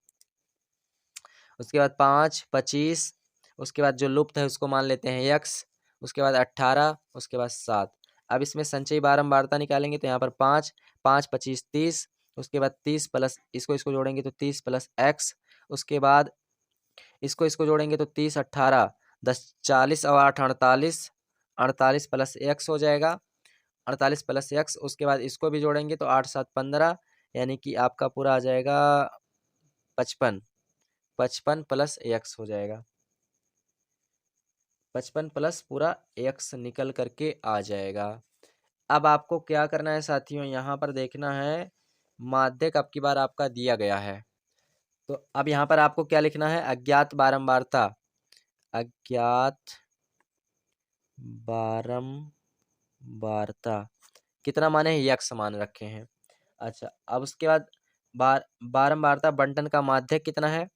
Speaker 1: उसके बाद 5, 25, उसके बाद जो लुप्त है उसको मान लेते हैं यक्स। उसके बाद 18, उसके बाद 7। अब इसमें संचयी बारंबारता निकालेंगे तो यहाँ पर 5, 5, 25, 30, उसके बाद 30 प्लस इसको जोड़ेंगे तो 30 प्लस एक्स। उसके बाद इसको जोड़ेंगे तो 30, 18, 10, 40 और 8 48, 48 प्लस एक्स हो जाएगा। 48 प्लस एक्स, उसके बाद इसको भी जोड़ेंगे तो 8, 7, 15, यानी कि आपका पूरा आ जाएगा 55। 55 प्लस एक्स हो जाएगा। 55 प्लस पूरा एक्स निकल करके आ जाएगा। अब आपको क्या करना है साथियों, यहाँ पर देखना है माध्यक अब की बार आपका दिया गया है। तो अब यहाँ पर आपको क्या लिखना है, अज्ञात बारंबारता, अज्ञात बारंबारता कितना माने हैं, यक्स मान रखे हैं। अच्छा, अब उसके बाद बारंबारता बंटन का माध्यक कितना है,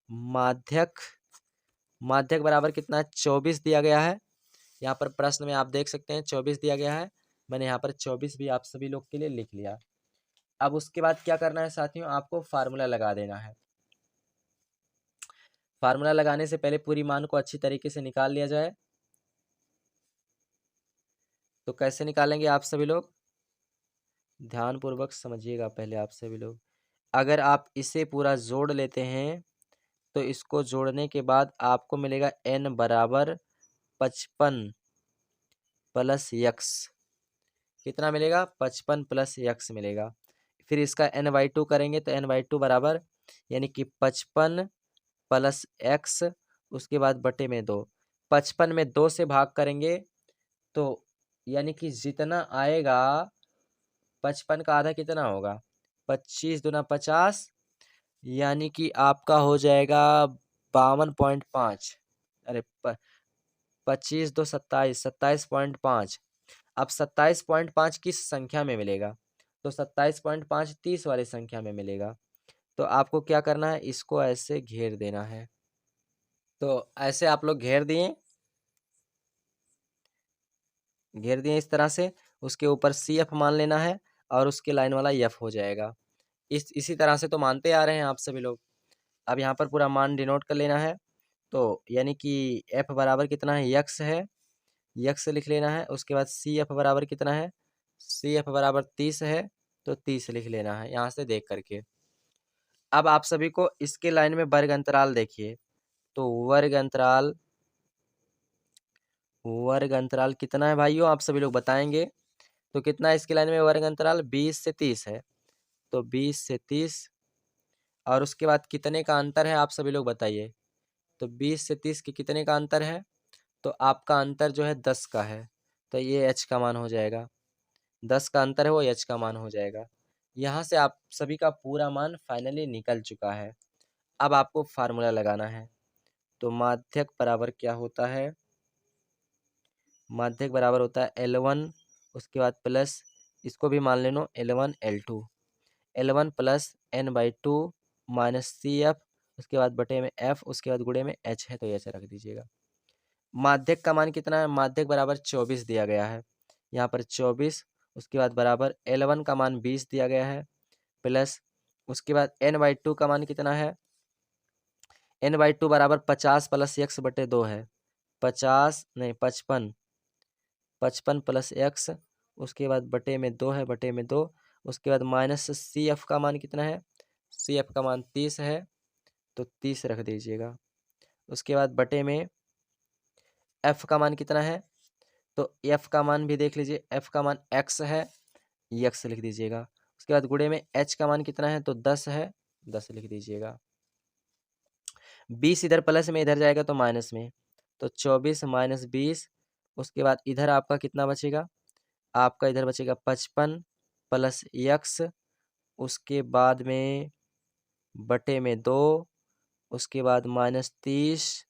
Speaker 1: माध्यक माध्यक बराबर कितना है, 24 दिया गया है। यहाँ पर प्रश्न में आप देख सकते हैं 24 दिया गया है। मैंने यहाँ पर 24 भी आप सभी लोग के लिए लिख लिया। अब उसके बाद क्या करना है साथियों, आपको फार्मूला लगा देना है। फार्मूला लगाने से पहले पूरी मान को अच्छी तरीके से निकाल लिया जाए। तो कैसे निकालेंगे आप सभी लोग, ध्यानपूर्वक समझिएगा पहले आप सभी लोग। अगर आप इसे पूरा जोड़ लेते हैं तो इसको जोड़ने के बाद आपको मिलेगा n बराबर 55 प्लस यक्स। कितना मिलेगा, 55 प्लस यक्स मिलेगा। फिर इसका n/2 करेंगे तो n/2 बराबर, यानी कि 55 प्लस एक्स, उसके बाद बटे में 2। 55 में 2 से भाग करेंगे तो यानी कि जितना आएगा 55 का आधा कितना होगा, 25 दूना 50, यानी कि आपका हो जाएगा 52.5। अरे 25 दो 27, 27.5। अब 27.5 किस संख्या में मिलेगा, तो 27.5 30 वाली संख्या में मिलेगा। तो आपको क्या करना है, इसको ऐसे घेर देना है। तो ऐसे आप लोग घेर दिए इस तरह से। उसके ऊपर CF मान लेना है और उसके लाइन वाला F हो जाएगा। इसी तरह से तो मानते आ रहे हैं आप सभी लोग। अब यहाँ पर पूरा मान डिनोट कर लेना है। तो यानी कि F बराबर कितना है, यक्स है, यक्स लिख लेना है। उसके बाद CF बराबर कितना है, CF बराबर 30 है, तो 30 लिख लेना है यहाँ से देख करके। अब आप सभी को इसके लाइन में वर्ग अंतराल देखिए, तो वर्ग अंतराल कितना है भाइयों, आप सभी लोग बताएंगे। तो कितना है इसकी लाइन में वर्ग अंतराल, 20 से 30 है। तो 20 से 30, और उसके बाद कितने का अंतर है आप सभी लोग बताइए। तो 20 से 30 के कितने का अंतर है, तो आपका अंतर जो है 10 का है। तो ये h का मान हो जाएगा। 10 का अंतर है वो h का मान हो जाएगा। यहाँ से आप सभी का पूरा मान फाइनली निकल चुका है। अब आपको फार्मूला लगाना है। तो माध्यक बराबर क्या होता है? माध्यक बराबर होता है L1, उसके बाद प्लस इसको भी मान लेनो L1 L2, L1 plus n/2 minus CF, उसके बाद बटे में F, उसके बाद गुणे में H है तो ऐसे रख दीजिएगा। माध्यक का मान कितना है? माध्यक बराबर 24 दिया गया है, यहाँ पर 24, उसके बाद बराबर L1 का मान 20 दिया गया है, प्लस उसके बाद n/2 का मान कितना है? n/2 बराबर 50 प्लस x बटे 2 है, 50 नहीं 55, 55 प्लस x, उसके बाद बटे में 2 है, बटे में 2, उसके बाद माइनस CF का मान कितना है? CF का मान 30 है तो 30 रख दीजिएगा। उसके बाद बटे में F का मान कितना है? तो F का मान भी देख लीजिए, F का मान x है, x लिख दीजिएगा। उसके बाद गुणे में H का मान कितना है? तो 10 है, 10 लिख दीजिएगा। 20 इधर प्लस में, इधर जाएगा तो माइनस में, तो 24 माइनस 20, उसके बाद इधर आपका कितना बचेगा? आपका इधर बचेगा 55 प्लस x, उसके बाद में बटे में 2, उसके बाद माइनस 30,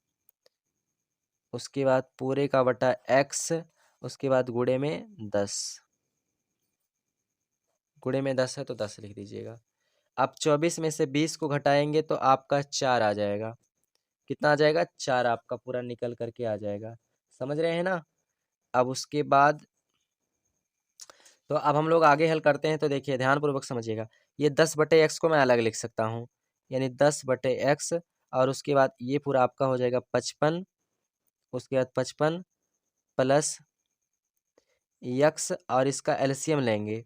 Speaker 1: उसके बाद पूरे का बटा x, उसके बाद गुणे में 10, गुणे में 10 है तो 10 लिख दीजिएगा। आप 24 में से 20 को घटाएंगे तो आपका 4 आ जाएगा। कितना आ जाएगा? 4 आपका पूरा निकल करके आ जाएगा। समझ रहे हैं ना? अब उसके बाद तो अब हम लोग आगे हल करते हैं, तो देखिए ध्यानपूर्वक समझिएगा। ये 10/x को मैं अलग लिख सकता हूँ, यानी 10/x, और उसके बाद ये पूरा आपका हो जाएगा 55, उसके बाद 55 प्लस x, और इसका एलसीएम लेंगे,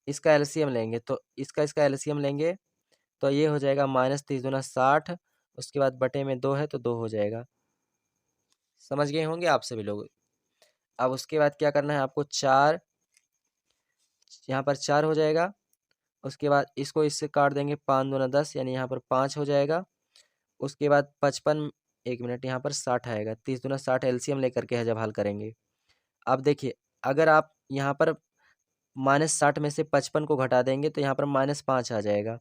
Speaker 1: इसका एलसीएम लेंगे तो इसका एलसीएम लेंगे तो ये हो जाएगा माइनस 30 दूना 60, उसके बाद बटे में 2 है तो 2 हो जाएगा। समझ गए होंगे आप सभी लोग। अब उसके बाद क्या करना है आपको? 4, यहाँ पर 4 हो जाएगा, उसके बाद इसको इससे काट देंगे, 5 दूना 10, यानी यहाँ पर 5 हो जाएगा। उसके बाद 55, 1 मिनट, यहाँ पर 60 आएगा, 30 दूना 60 एलसीएम लेकर के है जब हल करेंगे। अब देखिए अगर आप यहाँ पर -60 में से 55 को घटा देंगे तो यहाँ पर -5 आ जाएगा,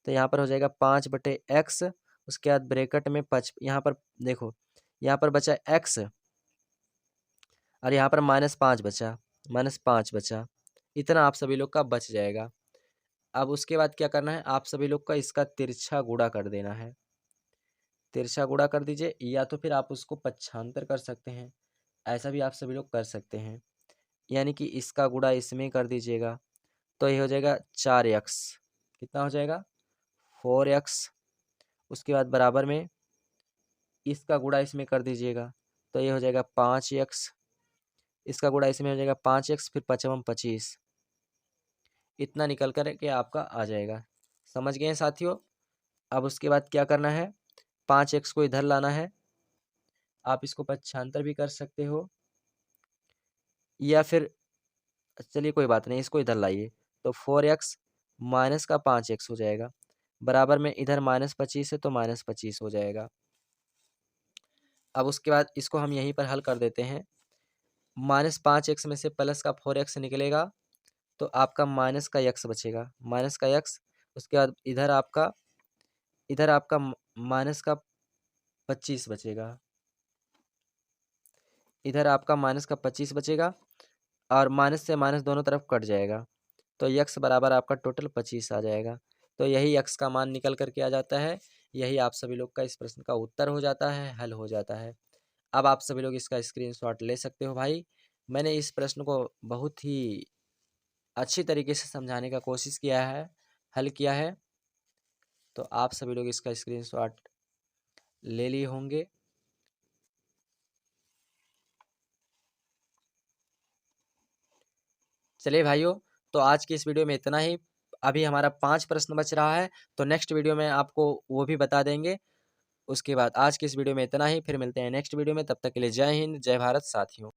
Speaker 1: तो यहाँ पर हो जाएगा 5/x, उसके बाद ब्रैकेट में यहाँ पर देखो, यहाँ पर बचा x, और यहाँ पर -5 बचा, -5 बचा, इतना आप सभी लोग का बच जाएगा। अब उसके बाद क्या करना है? आप सभी लोग का इसका तिरछा गुणा कर देना है, तिरछा गुणा कर दीजिए, या तो फिर आप उसको पक्षांतर कर सकते हैं, ऐसा भी आप सभी लोग कर सकते हैं, यानी कि इसका गुणा इसमें कर दीजिएगा तो ये हो जाएगा 4x, कितना हो जाएगा? 4x, उसके बाद बराबर में इसका गुणा इसमें कर दीजिएगा तो ये हो जाएगा 5x, इसका गुणा इसमें हो जाएगा 5x, फिर 5×5 = 25, इतना निकल कर के आपका आ जाएगा। समझ गए हैं साथियों? अब उसके बाद क्या करना है? 5x को इधर लाना है, आप इसको पक्षांतर भी कर सकते हो, या फिर चलिए कोई बात नहीं, इसको इधर लाइए, तो 4x माइनस का 5x हो जाएगा, बराबर में इधर -25 है तो -25 हो जाएगा। अब उसके बाद इसको हम यहीं पर हल कर देते हैं। -5x में से प्लस का 4x निकलेगा तो आपका माइनस का x बचेगा, माइनस का x, उसके बाद इधर आपका माइनस का 25 बचेगा, इधर आपका माइनस का 25 बचेगा, और माइनस से माइनस दोनों तरफ कट जाएगा, तो x बराबर आपका टोटल 25 आ जाएगा। तो यही x का मान निकल करके आ जाता है। यही आप सभी लोग का इस प्रश्न का उत्तर हो जाता है, हल हो जाता है। अब आप सभी लोग इसका स्क्रीनशॉट ले सकते हो भाई। मैंने इस प्रश्न को बहुत ही अच्छी तरीके से समझाने का कोशिश किया है, हल किया है, तो आप सभी लोग इसका स्क्रीनशॉट ले लिए होंगे। चलिए भाइयों, तो आज की इस वीडियो में इतना ही। अभी हमारा 5 प्रश्न बच रहा है, तो नेक्स्ट वीडियो में आपको वो भी बता देंगे। उसके बाद आज की इस वीडियो में इतना ही, फिर मिलते हैं नेक्स्ट वीडियो में, तब तक के लिए जय हिंद, जय भारत साथियों।